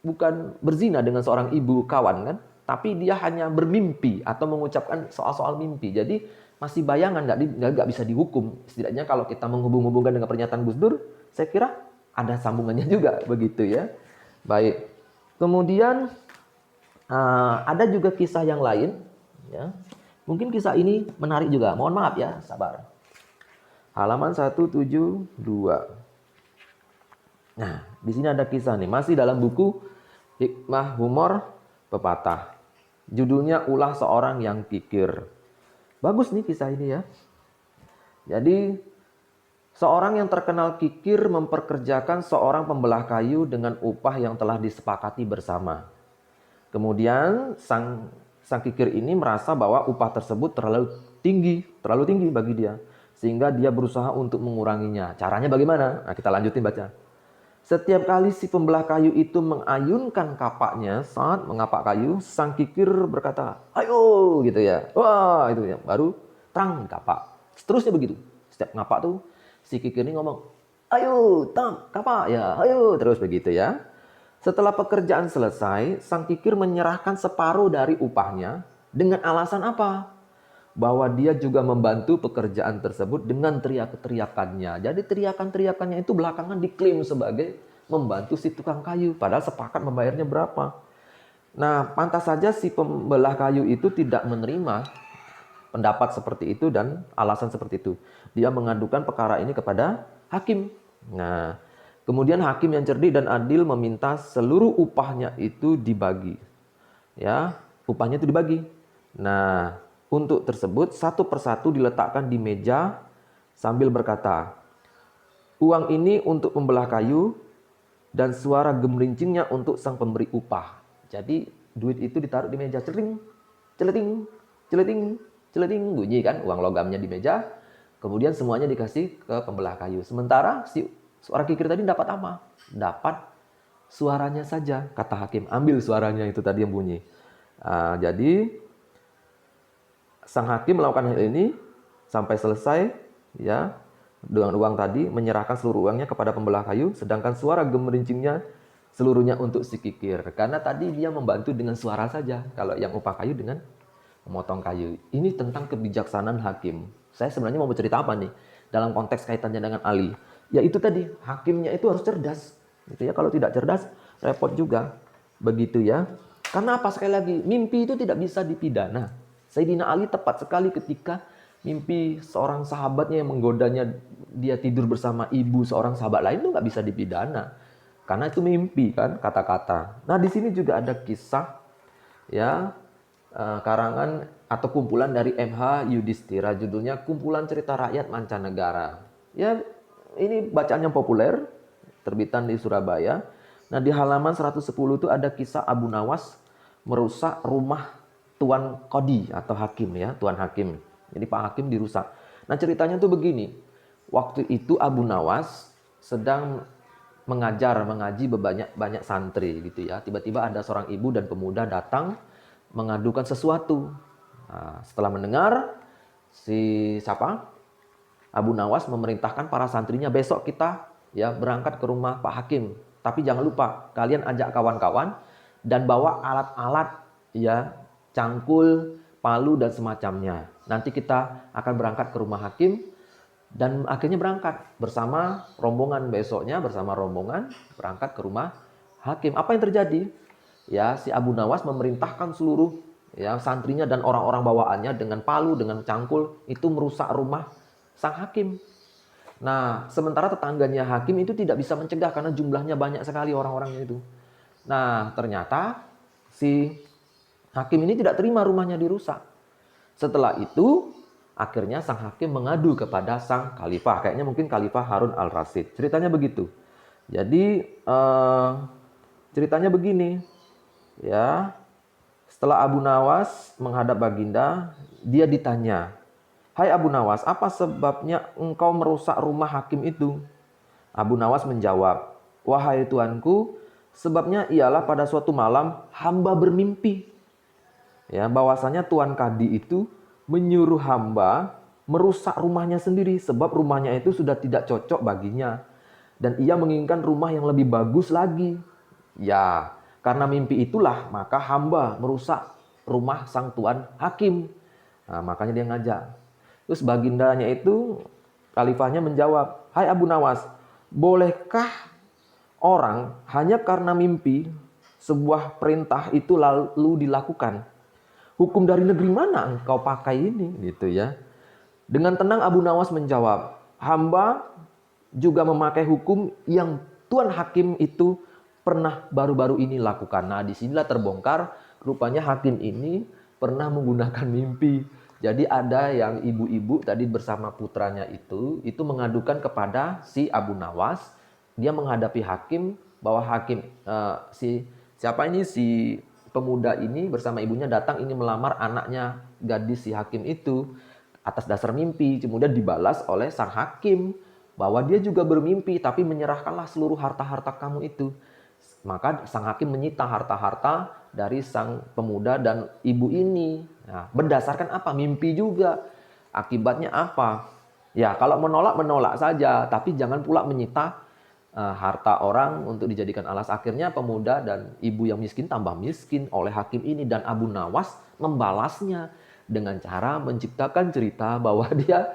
bukan berzina dengan seorang ibu kawan kan, tapi dia hanya bermimpi atau mengucapkan soal-soal mimpi. Jadi masih bayangan, nggak bisa dihukum. Setidaknya kalau kita menghubung-hubungkan dengan pernyataan Gus Dur, saya kira ada sambungannya juga begitu ya. Baik. Kemudian ada juga kisah yang lain. Ya. Mungkin kisah ini menarik juga. Mohon maaf ya, sabar. Halaman 172. Nah, di sini ada kisah nih. Masih dalam buku Hikmah Humor Pepatah. Judulnya Ulah Seorang Yang Kikir. Bagus nih kisah ini ya. Jadi seorang yang terkenal kikir memperkerjakan seorang pembelah kayu dengan upah yang telah disepakati bersama. Kemudian sang kikir ini merasa bahwa upah tersebut terlalu tinggi bagi dia. Sehingga dia berusaha untuk menguranginya. Caranya bagaimana? Nah, kita lanjutin baca. Setiap kali si pembelah kayu itu mengayunkan kapaknya saat mengapak kayu, sang kikir berkata, "Ayo!" gitu ya. Wah, itu ya. Baru terang kapak. Seterusnya begitu. Setiap ngapak tuh si kikir ini ngomong, "Ayo, kapak ya. Ayo!" Terus begitu ya. Setelah pekerjaan selesai, sang kikir menyerahkan separuh dari upahnya dengan alasan apa? Bahwa dia juga membantu pekerjaan tersebut dengan teriakannya. Jadi teriakannya itu belakangan diklaim sebagai membantu si tukang kayu. Padahal sepakat membayarnya berapa. Nah, pantas saja si pembelah kayu itu tidak menerima pendapat seperti itu dan alasan seperti itu. Dia mengadukan perkara ini kepada hakim. Nah, kemudian hakim yang cerdik dan adil meminta seluruh upahnya itu dibagi. Ya, upahnya itu dibagi. Nah, untuk tersebut satu persatu diletakkan di meja sambil berkata, "Uang ini untuk pembelah kayu dan suara gemerincingnya untuk sang pemberi upah." Jadi duit itu ditaruh di meja, celeting, celeting, celeting, celeting, bunyi kan uang logamnya di meja. Kemudian semuanya dikasih ke pembelah kayu. Sementara si suara kikir tadi dapat apa? Dapat suaranya saja, kata hakim. Ambil suaranya itu tadi yang bunyi. Jadi sang hakim melakukan hal ini sampai selesai ya dengan uang tadi, menyerahkan seluruh uangnya kepada pembelah kayu, sedangkan suara gemerincingnya seluruhnya untuk si kikir. Karena tadi dia membantu dengan suara saja, kalau yang upah kayu dengan memotong kayu. Ini tentang kebijaksanaan hakim. Saya sebenarnya mau bercerita apa nih dalam konteks kaitannya dengan Ali? Ya itu tadi, hakimnya itu harus cerdas. Gitu ya. Kalau tidak cerdas, repot juga. Begitu ya. Karena apa? Sekali lagi, mimpi itu tidak bisa dipidana. Sayyidina Ali tepat sekali ketika mimpi seorang sahabatnya yang menggodanya, dia tidur bersama ibu seorang sahabat lain, itu nggak bisa dipidana. Karena itu mimpi kan, kata-kata. Nah di sini juga ada kisah ya karangan atau kumpulan dari M.H. Yudhistira, judulnya Kumpulan Cerita Rakyat Mancanegara. Ya ini bacaan yang populer, terbitan di Surabaya. Nah di halaman 110 itu ada kisah Abu Nawas merusak rumah Tuan Kodi atau hakim ya, Tuan Hakim. Jadi Pak Hakim dirusak. Nah ceritanya tuh begini. Waktu itu Abu Nawas sedang mengaji banyak santri gitu ya. Tiba-tiba ada seorang ibu dan pemuda datang mengadukan sesuatu. Nah, setelah mendengar Abu Nawas memerintahkan para santrinya, besok kita ya berangkat ke rumah Pak Hakim. Tapi jangan lupa kalian ajak kawan-kawan dan bawa alat-alat ya, cangkul, palu dan semacamnya. Nanti kita akan berangkat ke rumah hakim dan akhirnya berangkat bersama rombongan berangkat ke rumah hakim. Apa yang terjadi? Ya, si Abu Nawas memerintahkan seluruh ya santrinya dan orang-orang bawaannya dengan palu, dengan cangkul itu merusak rumah sang hakim. Nah, sementara tetangganya hakim itu tidak bisa mencegah karena jumlahnya banyak sekali orang-orangnya itu. Nah, ternyata si hakim ini tidak terima rumahnya dirusak. Setelah itu, akhirnya sang hakim mengadu kepada sang khalifah. Kayaknya mungkin Khalifah Harun al-Rasyid. Ceritanya begitu. Jadi ceritanya begini, ya. Setelah Abu Nawas menghadap Baginda, dia ditanya, "Hai Abu Nawas, apa sebabnya engkau merusak rumah hakim itu?" Abu Nawas menjawab, "Wahai tuanku, sebabnya ialah pada suatu malam hamba bermimpi, ya, bahwasanya Tuan Kadi itu menyuruh hamba merusak rumahnya sendiri sebab rumahnya itu sudah tidak cocok baginya dan ia menginginkan rumah yang lebih bagus lagi. Ya, karena mimpi itulah maka hamba merusak rumah sang tuan hakim." Nah, makanya dia ngajak. Terus bagindanya itu, khalifahnya menjawab, "Hai Abu Nawas, bolehkah orang hanya karena mimpi sebuah perintah itu lalu dilakukan? Hukum dari negeri mana engkau pakai ini?" Gitu ya. Dengan tenang Abu Nawas menjawab, "Hamba juga memakai hukum yang Tuan Hakim itu pernah baru-baru ini lakukan." Nah, disinilah terbongkar, rupanya hakim ini pernah menggunakan mimpi. Jadi ada yang ibu-ibu tadi bersama putranya itu mengadukan kepada si Abu Nawas. Dia menghadapi hakim bahwa hakim siapa ini, si pemuda ini bersama ibunya datang ini melamar anaknya gadis si hakim itu atas dasar mimpi. Kemudian dibalas oleh sang hakim bahwa dia juga bermimpi tapi menyerahkanlah seluruh harta-harta kamu itu. Maka sang hakim menyita harta-harta dari sang pemuda dan ibu ini. Nah, berdasarkan apa? Mimpi juga. Akibatnya apa? Ya, kalau menolak, menolak saja. Tapi jangan pula menyita harta orang untuk dijadikan alas. Akhirnya pemuda dan ibu yang miskin tambah miskin oleh hakim ini. Dan Abu Nawas membalasnya dengan cara menciptakan cerita bahwa dia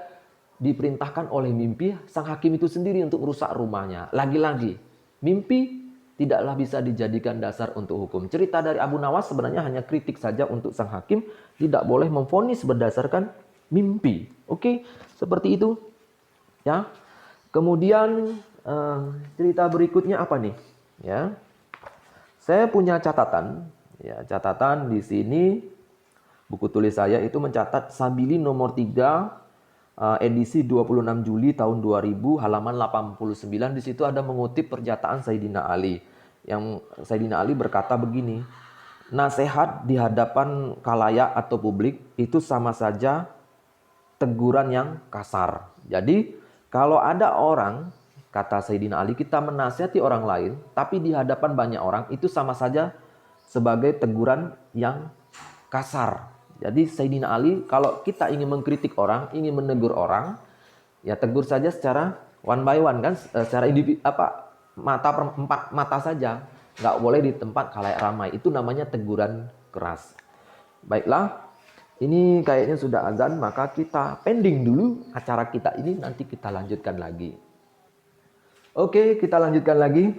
diperintahkan oleh mimpi sang hakim itu sendiri untuk merusak rumahnya. Lagi-lagi, mimpi tidaklah bisa dijadikan dasar untuk hukum. Cerita dari Abu Nawas sebenarnya hanya kritik saja untuk sang hakim, tidak boleh memvonis berdasarkan mimpi. Oke, seperti itu. Ya. Kemudian cerita berikutnya apa nih? Ya. Saya punya catatan, ya, catatan di sini buku tulis saya itu mencatat Sabili nomor 3 edisi 26 Juli tahun 2000 halaman 89. Di situ ada mengutip pernyataan Sayyidina Ali. Yang Sayyidina Ali berkata begini, "Nasihat di hadapan khalayak atau publik itu sama saja teguran yang kasar." Jadi kalau ada orang, kata Sayyidina Ali, kita menasihati orang lain tapi di hadapan banyak orang itu sama saja sebagai teguran yang kasar. Jadi Sayyidina Ali, kalau kita ingin mengkritik orang, ingin menegur orang, ya tegur saja secara one by one kan, secara individu, mata per mata saja, nggak boleh di tempat khalayak ramai. Itu namanya teguran keras. Baiklah, ini kayaknya sudah azan, maka kita pending dulu acara kita ini, nanti kita lanjutkan lagi. Oke, kita lanjutkan lagi.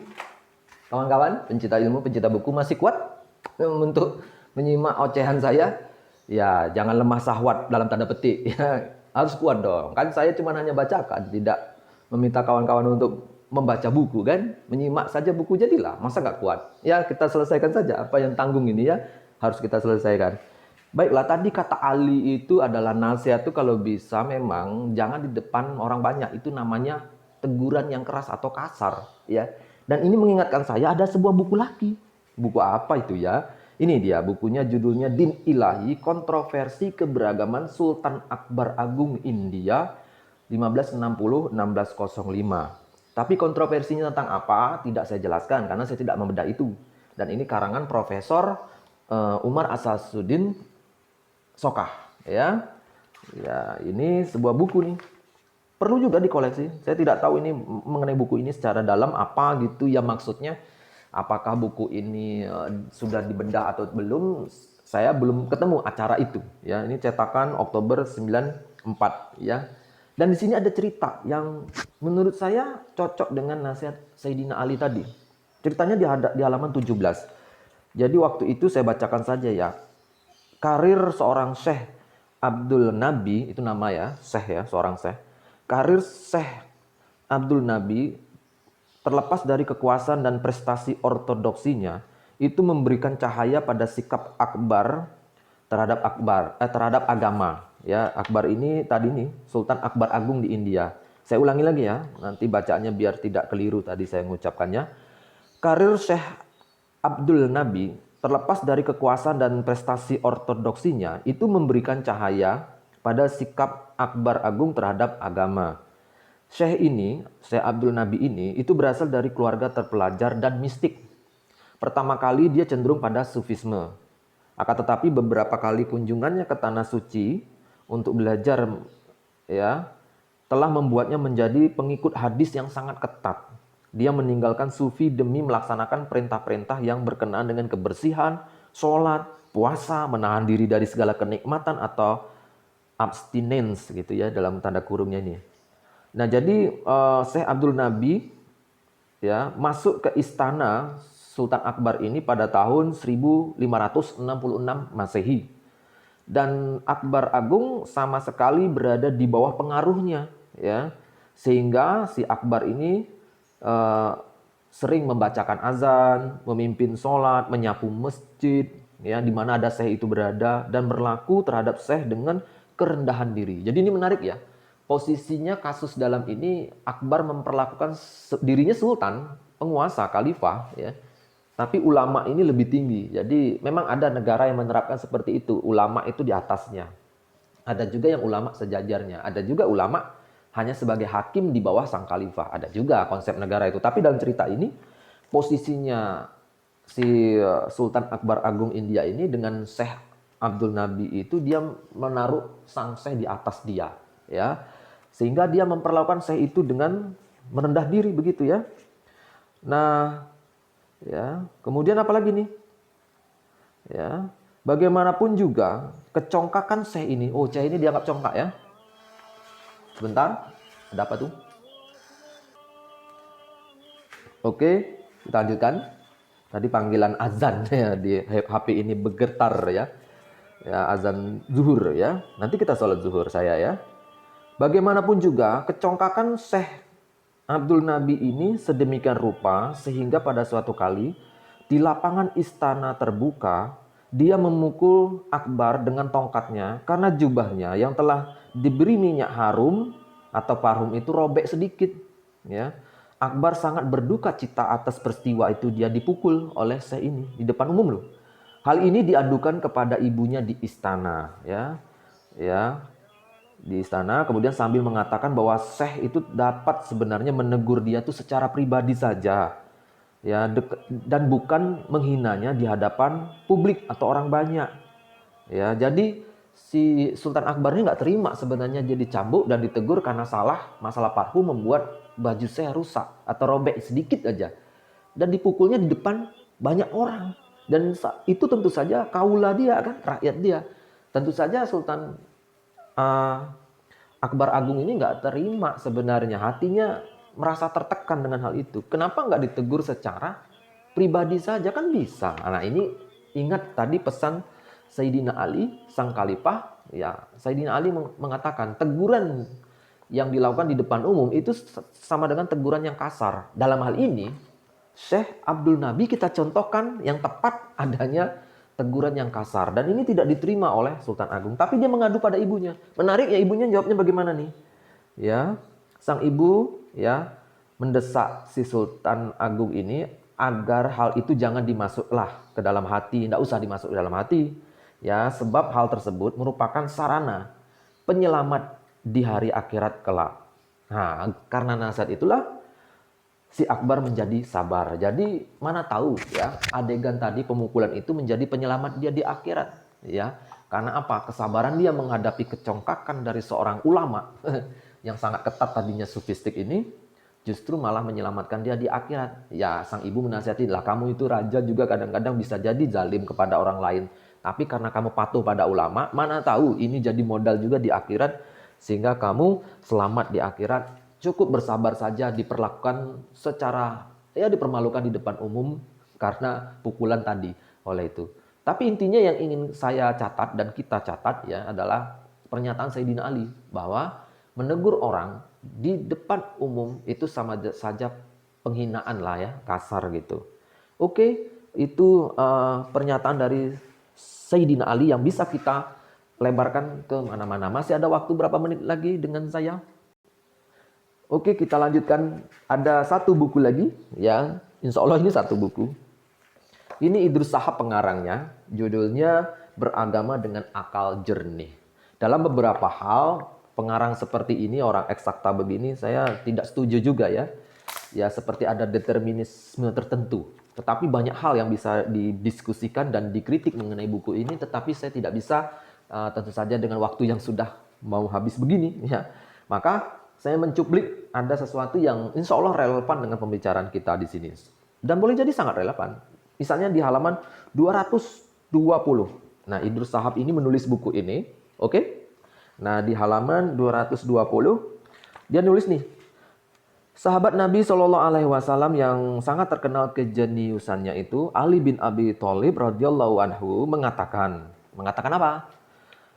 Kawan-kawan, pencinta ilmu, pencinta buku, masih kuat untuk menyimak ocehan saya? Ya, jangan lemah syahwat dalam tanda petik. Ya, harus kuat dong. Kan saya cuma hanya bacakan, tidak meminta kawan-kawan untuk membaca buku kan. Menyimak saja buku jadilah. Masa nggak kuat? Ya, kita selesaikan saja apa yang tanggung ini ya. Harus kita selesaikan. Baiklah, tadi kata Ali itu adalah nasihat itu kalau bisa memang jangan di depan orang banyak. Itu namanya teguran yang keras atau kasar. Ya. Dan ini mengingatkan saya ada sebuah buku lagi. Buku apa itu ya? Ini dia bukunya, judulnya Din Ilahi, Kontroversi Keberagaman Sultan Akbar Agung India 1560-1605. Tapi kontroversinya tentang apa tidak saya jelaskan karena saya tidak membedah itu. Dan ini karangan Profesor Umar Asaduddin Sokah, ya. Ya, ini sebuah buku nih. Perlu juga dikoleksi. Saya tidak tahu ini mengenai buku ini secara dalam apa gitu ya maksudnya. Apakah buku ini sudah dibedah atau belum? Saya belum ketemu acara itu. Ya, ini cetakan Oktober 94. Ya, dan di sini ada cerita yang menurut saya cocok dengan nasihat Sayyidina Ali tadi. Ceritanya di halaman 17. Jadi waktu itu saya bacakan saja ya. Karir seorang Syekh Abdul Nabi, itu nama ya, Syekh ya, seorang Syekh. Karir Syekh Abdul Nabi terlepas dari kekuasaan dan prestasi ortodoksinya, itu memberikan cahaya pada sikap Akbar terhadap agama. Ya, Akbar ini tadi nih Sultan Akbar Agung di India. Saya ulangi lagi ya, nanti bacaannya biar tidak keliru tadi saya mengucapkannya. Karir Syekh Abdul Nabi, terlepas dari kekuasaan dan prestasi ortodoksinya, itu memberikan cahaya pada sikap Akbar Agung terhadap agama. Syekh Abdul Nabi ini, itu berasal dari keluarga terpelajar dan mistik. Pertama kali dia cenderung pada sufisme. Akan tetapi beberapa kali kunjungannya ke Tanah Suci untuk belajar ya telah membuatnya menjadi pengikut hadis yang sangat ketat. Dia meninggalkan sufi demi melaksanakan perintah-perintah yang berkenaan dengan kebersihan, sholat, puasa, menahan diri dari segala kenikmatan atau abstinence gitu ya dalam tanda kurungnya ini. Nah, jadi Syekh Abdul Nabi ya masuk ke istana Sultan Akbar ini pada tahun 1566 Masehi. Dan Akbar Agung sama sekali berada di bawah pengaruhnya ya. Sehingga si Akbar ini sering membacakan azan, memimpin sholat, menyapu masjid ya di mana ada syekh itu berada dan berlaku terhadap syekh dengan kerendahan diri. Jadi ini menarik ya. Posisinya kasus dalam ini Akbar memperlakukan dirinya sultan, penguasa, khalifah ya. Tapi ulama ini lebih tinggi. Jadi memang ada negara yang menerapkan seperti itu. Ulama itu di atasnya. Ada juga yang ulama sejajarnya. Ada juga ulama hanya sebagai hakim di bawah sang khalifah. Ada juga konsep negara itu. Tapi dalam cerita ini posisinya si Sultan Akbar Agung India ini dengan Syekh Abdul Nabi itu dia menaruh sang Syekh di atas dia. Ya, sehingga dia memperlakukan Syekh itu dengan merendah diri begitu ya. Nah, ya, kemudian apa lagi nih? Ya, bagaimanapun juga kecongkakan Syekh ini, Syekh ini dianggap congkak ya. Sebentar, ada apa tuh? Oke, kita lanjutkan. Tadi panggilan azan ya di HP ini bergetar ya. Ya, azan zuhur ya. Nanti kita sholat zuhur saya ya. Bagaimanapun juga kecongkakan Syekh Abdul Nabi ini sedemikian rupa sehingga pada suatu kali di lapangan istana terbuka dia memukul Akbar dengan tongkatnya karena jubahnya yang telah diberi minyak harum atau parfum itu robek sedikit ya. Akbar sangat berduka cita atas peristiwa itu, dia dipukul oleh Syekh ini di depan umum loh. Hal ini diadukan kepada ibunya di istana ya. Ya, di istana, kemudian sambil mengatakan bahwa Syekh itu dapat sebenarnya menegur dia tuh secara pribadi saja ya, dan bukan menghinanya di hadapan publik atau orang banyak ya. Jadi si Sultan Akbar ini nggak terima sebenarnya dia dicambuk dan ditegur karena salah masalah parfum membuat baju Syekh rusak atau robek sedikit aja, dan dipukulnya di depan banyak orang, dan itu tentu saja kaula dia kan, rakyat dia. Tentu saja Sultan Akbar Agung ini nggak terima sebenarnya, hatinya merasa tertekan dengan hal itu. Kenapa nggak ditegur secara pribadi saja, kan bisa. Nah ini ingat tadi pesan Sayyidina Ali sang khalifah ya. Sayyidina Ali mengatakan teguran yang dilakukan di depan umum itu sama dengan teguran yang kasar. Dalam hal ini Syekh Abdul Nabi kita contohkan yang tepat adanya teguran yang kasar, dan ini tidak diterima oleh Sultan Agung. Tapi dia mengadu pada ibunya. Menarik ya, ibunya jawabnya bagaimana nih? Ya, sang ibu ya mendesak si Sultan Agung ini agar hal itu jangan dimasuklah ke dalam hati, tidak usah dimasuk ke dalam hati. Ya, sebab hal tersebut merupakan sarana penyelamat di hari akhirat kelak. Nah, karena nasihat itulah si Akbar menjadi sabar. Jadi mana tahu ya, adegan tadi pemukulan itu menjadi penyelamat dia di akhirat ya. Karena apa? Kesabaran dia menghadapi kecongkakan dari seorang ulama yang sangat ketat tadinya sufistik ini justru malah menyelamatkan dia di akhirat. Ya, sang ibu menasihati, lah kamu itu raja juga kadang-kadang bisa jadi zalim kepada orang lain. Tapi karena kamu patuh pada ulama, mana tahu ini jadi modal juga di akhirat sehingga kamu selamat di akhirat. Cukup bersabar saja, diperlakukan secara ya dipermalukan di depan umum karena pukulan tadi oleh itu. Tapi intinya yang ingin saya catat dan kita catat ya adalah pernyataan Sayyidina Ali bahwa menegur orang di depan umum itu sama saja penghinaan lah ya, kasar gitu. Oke, itu pernyataan dari Sayyidina Ali yang bisa kita lebarkan ke mana-mana. Masih ada waktu berapa menit lagi dengan saya? Oke, kita lanjutkan. Ada satu buku lagi, ya. Insya Allah ini satu buku. Ini Idrus Shahab pengarangnya. Judulnya Beragama dengan Akal Jernih. Dalam beberapa hal, pengarang seperti ini, orang eksakta begini, saya tidak setuju juga ya. Ya, seperti ada determinisme tertentu. Tetapi banyak hal yang bisa didiskusikan dan dikritik mengenai buku ini, tetapi saya tidak bisa, tentu saja dengan waktu yang sudah mau habis begini, ya. Maka saya mencuplik ada sesuatu yang insya Allah relevan dengan pembicaraan kita di sini. Dan boleh jadi sangat relevan. Misalnya di halaman 220. Nah, Idrus Shahab ini menulis buku ini, oke? Nah, di halaman 220 dia nulis nih. Sahabat Nabi Shallallahu Alaihi Wasallam yang sangat terkenal kejeniusannya itu, Ali bin Abi Thalib radhiyallahu anhu mengatakan apa?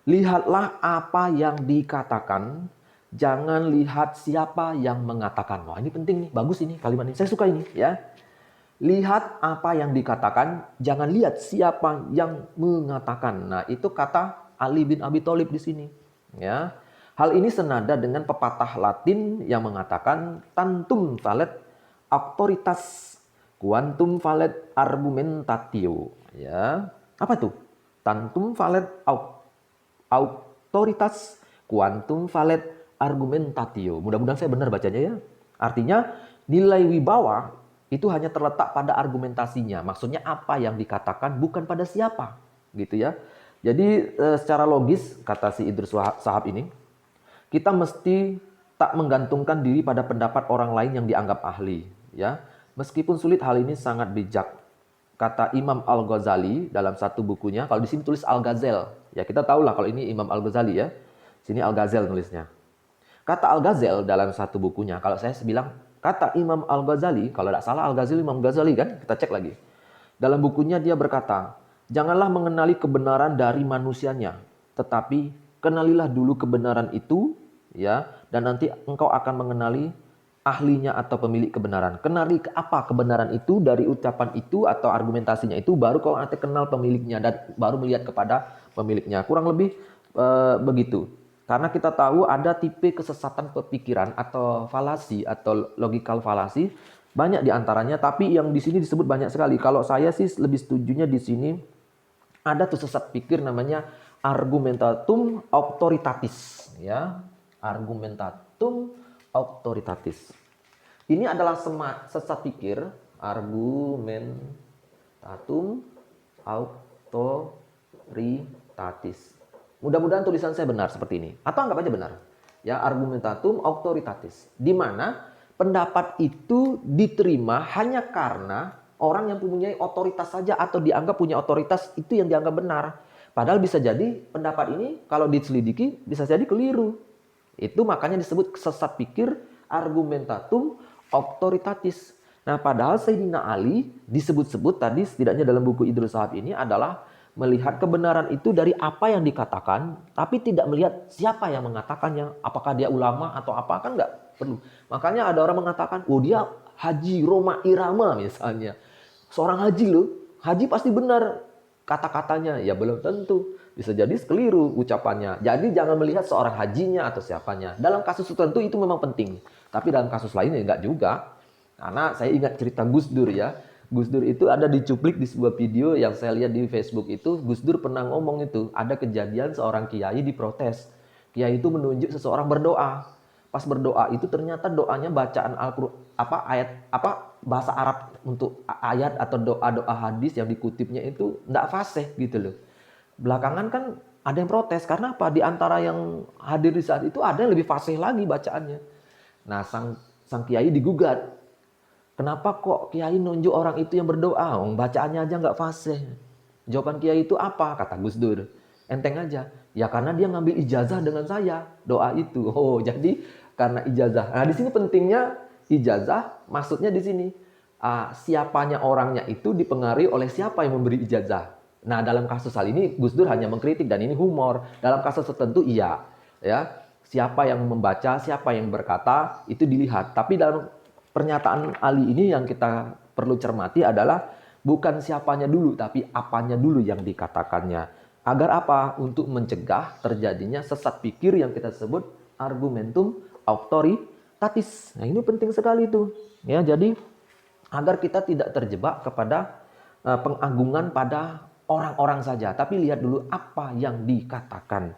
Lihatlah apa yang dikatakan, jangan lihat siapa yang mengatakan. Wah, ini penting nih, bagus ini kalimat ini, saya suka ini ya. Lihat apa yang dikatakan, jangan lihat siapa yang mengatakan. Nah, itu kata Ali bin Abi Thalib di sini ya. Hal ini senada dengan pepatah Latin yang mengatakan tantum valet auctoritas, quantum valet argumentatio. Ya, apa tuh? Tantum valet auctoritas, quantum valet argumentatio. Mudah-mudahan saya benar bacanya ya. Artinya nilai wibawa itu hanya terletak pada argumentasinya. Maksudnya apa yang dikatakan, bukan pada siapa, gitu ya. Jadi secara logis kata si Idrus Shahab ini, kita mesti tak menggantungkan diri pada pendapat orang lain yang dianggap ahli, ya. Meskipun sulit, hal ini sangat bijak. Kata Imam Al-Ghazali dalam satu bukunya, kalau di sini tulis Al-Ghazal, ya kita tahulah kalau ini Imam Al-Ghazali ya. Sini Al-Ghazal nulisnya. Kata Al-Ghazal dalam satu bukunya, kalau saya bilang kata Imam Al-Ghazali, kalau tidak salah Al-Ghazali Imam Ghazali kan, kita cek lagi. Dalam bukunya dia berkata, janganlah mengenali kebenaran dari manusianya, tetapi kenalilah dulu kebenaran itu, ya, dan nanti engkau akan mengenali ahlinya atau pemilik kebenaran. Kenali apa kebenaran itu dari ucapan itu atau argumentasinya itu, baru kau nanti kenal pemiliknya dan baru melihat kepada pemiliknya. Kurang lebih begitu. Karena kita tahu ada tipe kesesatan pemikiran atau falasi atau logical falasi banyak diantaranya, tapi yang di sini disebut banyak sekali. Kalau saya sih lebih setujunya di sini ada tuh sesat pikir namanya argumentatum auctoritatis, ya. Argumentatum auctoritatis. Ini adalah sesat pikir argumentatum auctoritatis. Mudah-mudahan tulisan saya benar seperti ini, atau anggap aja benar. Ya, argumentatum auctoritatis, di mana pendapat itu diterima hanya karena orang yang mempunyai otoritas saja atau dianggap punya otoritas itu yang dianggap benar. Padahal bisa jadi pendapat ini kalau diselidiki bisa jadi keliru. Itu makanya disebut sesat pikir argumentatum auctoritatis. Nah, padahal Sayyidina Ali disebut-sebut tadi setidaknya dalam buku Idrus Shahab ini adalah melihat kebenaran itu dari apa yang dikatakan, tapi tidak melihat siapa yang mengatakannya. Apakah dia ulama atau apa, kan nggak perlu. Makanya ada orang mengatakan, oh dia Haji Roma Irama misalnya. Seorang haji loh, haji pasti benar kata-katanya. Ya belum tentu, bisa jadi keliru ucapannya. Jadi jangan melihat seorang hajinya atau siapanya. Dalam kasus tertentu itu memang penting, tapi dalam kasus lainnya enggak juga. Karena saya ingat cerita Gus Dur ya. Gus Dur itu ada dicuplik di sebuah video yang saya lihat di Facebook itu. Gus Dur pernah ngomong itu, ada kejadian seorang kiai diprotes. Kiai itu menunjuk seseorang berdoa. Pas berdoa itu ternyata doanya bacaan Al-Qur'an bahasa Arab untuk ayat atau doa-doa hadis yang dikutipnya itu enggak fasih gitu loh. Belakangan kan ada yang protes karena apa? Di antara yang hadir di saat itu ada yang lebih fasih lagi bacaannya. Nah, sang kiai digugat. Kenapa kok kiai nunjuk orang itu yang berdoa? Bacaannya aja nggak fasih. Jawaban kiai itu apa? Kata Gus Dur. Enteng aja. Ya karena dia ngambil ijazah dengan saya doa itu. Oh, jadi karena ijazah. Nah, di sini pentingnya ijazah. Maksudnya di sini siapanya orangnya itu dipengaruhi oleh siapa yang memberi ijazah. Nah, dalam kasus hal ini Gus Dur hanya mengkritik dan ini humor. Dalam kasus tertentu iya, ya. Siapa yang membaca, siapa yang berkata itu dilihat. Tapi dalam pernyataan Ali ini yang kita perlu cermati adalah bukan siapanya dulu, tapi apanya dulu yang dikatakannya. Agar apa? Untuk mencegah terjadinya sesat pikir yang kita sebut argumentum tatis. Nah, ini penting sekali itu. Ya, jadi agar kita tidak terjebak kepada pengagungan pada orang-orang saja, tapi lihat dulu apa yang dikatakan.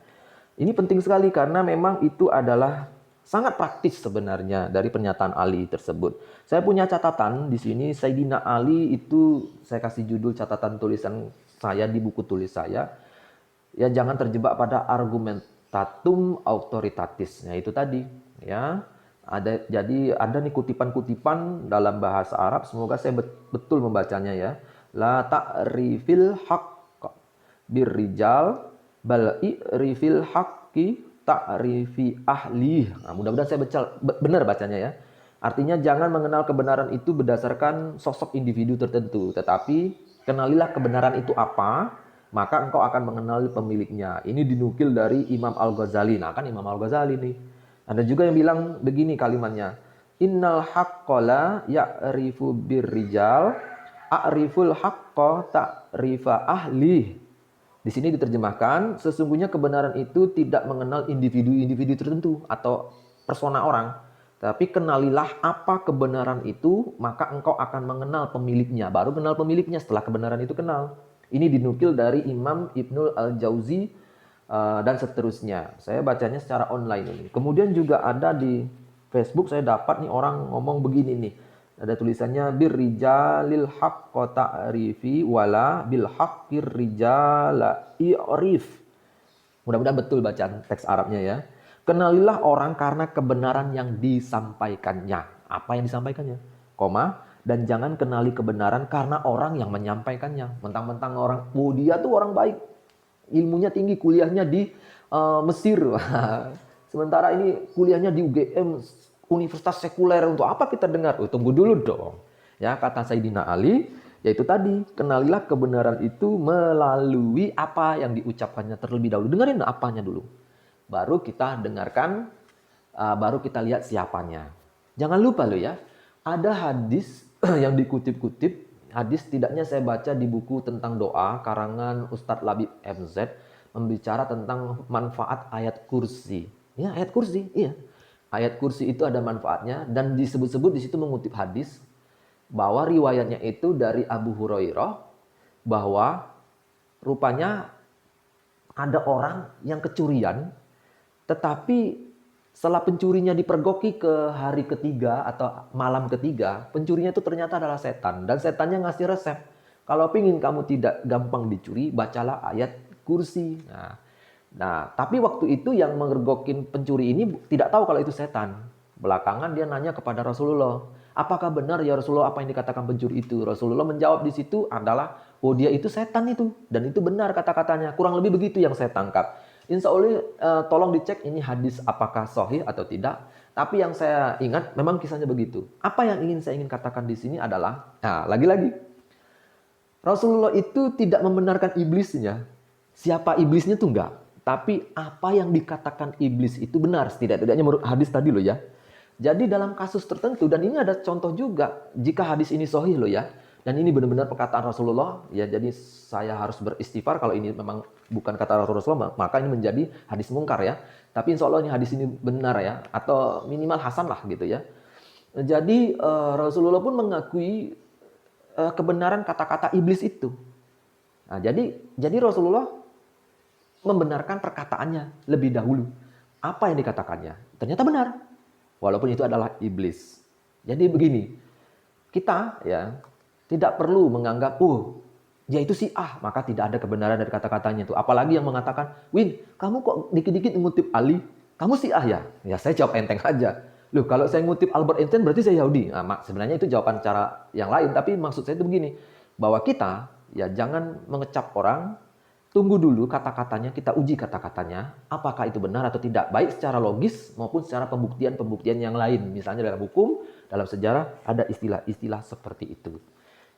Ini penting sekali karena memang itu adalah sangat praktis sebenarnya dari pernyataan Ali tersebut. Saya punya catatan di sini, Sayyidina Ali itu saya kasih judul catatan tulisan saya di buku tulis saya. Ya, jangan terjebak pada argumentatum autoritatis. Nah, itu tadi ya. Jadi ada nih kutipan-kutipan dalam bahasa Arab, semoga saya betul membacanya ya. La ta'rifil haqq birrijal bal i'rifil haqqi ta'rifi ahli. Nah, mudah-mudahan saya benar bacanya ya. Artinya jangan mengenal kebenaran itu berdasarkan sosok individu tertentu, tetapi kenalilah kebenaran itu apa, maka engkau akan mengenali pemiliknya. Ini dinukil dari Imam Al-Ghazali. Nah, kan Imam Al-Ghazali nih. Ada juga yang bilang begini kalimatnya. Innal haqqo la ya'rifu birrijal a'riful haqqo ta'rifa ahli. Di sini diterjemahkan, sesungguhnya kebenaran itu tidak mengenal individu-individu tertentu atau persona orang. Tapi kenalilah apa kebenaran itu, maka engkau akan mengenal pemiliknya. Baru kenal pemiliknya setelah kebenaran itu kenal. Ini dinukil dari Imam Ibnul Al-Jauzi dan seterusnya. Saya bacanya secara online ini. Kemudian juga ada di Facebook saya dapat nih orang ngomong begini nih. Ada tulisannya birrijalil haqqo ta'rifi wala bil haqqir rijala i'rif. Mudah-mudahan betul bacaan teks Arabnya ya. Kenalilah orang karena kebenaran yang disampaikannya. Apa yang disampaikannya? Koma, dan jangan kenali kebenaran karena orang yang menyampaikannya. Mentang-mentang orang, oh dia tuh orang baik. Ilmunya tinggi, kuliahnya di Mesir. Sementara ini kuliahnya di UGM, universitas sekuler. Untuk apa kita dengar? Oh, tunggu dulu dong. Ya, kata Sayyidina Ali, yaitu tadi, kenalilah kebenaran itu melalui apa yang diucapkannya terlebih dahulu. Dengerin apanya dulu. Baru kita dengarkan, baru kita lihat siapanya. Jangan lupa loh ya, ada hadis yang dikutip-kutip. Hadis tidaknya saya baca di buku tentang doa karangan Ustadz Labib MZ, membicara tentang manfaat ayat kursi. Ya, ayat kursi, iya. Ayat kursi itu ada manfaatnya dan disebut-sebut di situ mengutip hadis bahwa riwayatnya itu dari Abu Hurairah bahwa rupanya ada orang yang kecurian, tetapi setelah pencurinya dipergoki ke hari ketiga atau malam ketiga, pencurinya itu ternyata adalah setan. Dan setannya ngasih resep. Kalau ingin kamu tidak gampang dicuri, bacalah ayat kursi. Nah, tapi waktu itu yang mengergokin pencuri ini tidak tahu kalau itu setan. Belakangan dia nanya kepada Rasulullah, apakah benar ya Rasulullah apa yang dikatakan pencuri itu? Rasulullah menjawab di situ adalah, oh dia itu setan itu. Dan itu benar kata-katanya. Kurang lebih begitu yang saya tangkap. Insya Allah tolong dicek ini hadis apakah sahih atau tidak. Tapi yang saya ingat memang kisahnya begitu. Apa yang saya ingin katakan di sini adalah, nah lagi-lagi Rasulullah itu tidak membenarkan iblisnya. Siapa iblisnya tuh enggak. Tapi apa yang dikatakan iblis itu benar setidaknya menurut hadis tadi loh ya. Jadi dalam kasus tertentu, dan ini ada contoh juga jika hadis ini sahih loh ya. Dan ini benar-benar perkataan Rasulullah ya, jadi saya harus beristighfar kalau ini memang bukan kata Rasulullah, maka ini menjadi hadis mungkar ya. Tapi insya Allah ini hadis ini benar ya, atau minimal hasan lah gitu ya. Jadi Rasulullah pun mengakui kebenaran kata-kata iblis itu. Nah, jadi Rasulullah membenarkan perkataannya lebih dahulu. Apa yang dikatakannya? Ternyata benar. Walaupun itu adalah iblis. Jadi begini, kita ya tidak perlu menganggap, dia itu si A, maka tidak ada kebenaran dari kata-katanya itu. Apalagi yang mengatakan, Win, kamu kok dikit-dikit ngutip Ali, kamu si A ya? Ya saya jawab enteng aja. Loh, kalau saya ngutip Albert Einstein berarti saya Yahudi. Nah, sebenarnya itu jawaban cara yang lain, tapi maksud saya itu begini, bahwa kita ya jangan mengecap orang, tunggu dulu kata-katanya, kita uji kata-katanya, apakah itu benar atau tidak, baik secara logis maupun secara pembuktian-pembuktian yang lain. Misalnya dalam hukum, dalam sejarah ada istilah-istilah seperti itu.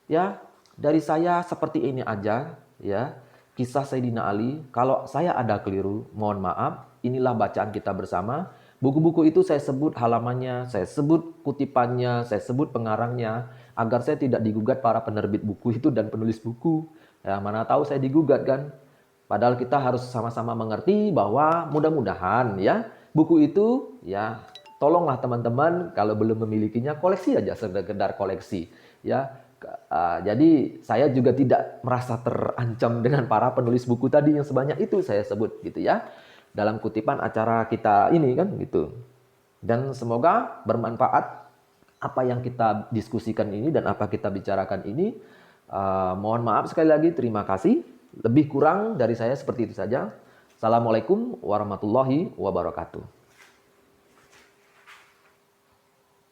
Ya, dari saya seperti ini aja ya, kisah Sayyidina Ali. Kalau saya ada keliru, mohon maaf. Inilah bacaan kita bersama. Buku-buku itu saya sebut halamannya, saya sebut kutipannya, saya sebut pengarangnya, agar saya tidak digugat para penerbit buku itu dan penulis buku. Ya, mana tahu saya digugat kan. Padahal kita harus sama-sama mengerti bahwa mudah-mudahan ya buku itu ya tolonglah teman-teman kalau belum memilikinya, koleksi aja, sekedar koleksi ya. Jadi saya juga tidak merasa terancam dengan para penulis buku tadi yang sebanyak itu saya sebut gitu ya, dalam kutipan acara kita ini kan gitu. Dan semoga bermanfaat apa yang kita diskusikan ini dan apa kita bicarakan ini. Mohon maaf sekali lagi, terima kasih. Lebih kurang dari saya seperti itu saja. Assalamualaikum warahmatullahi wabarakatuh.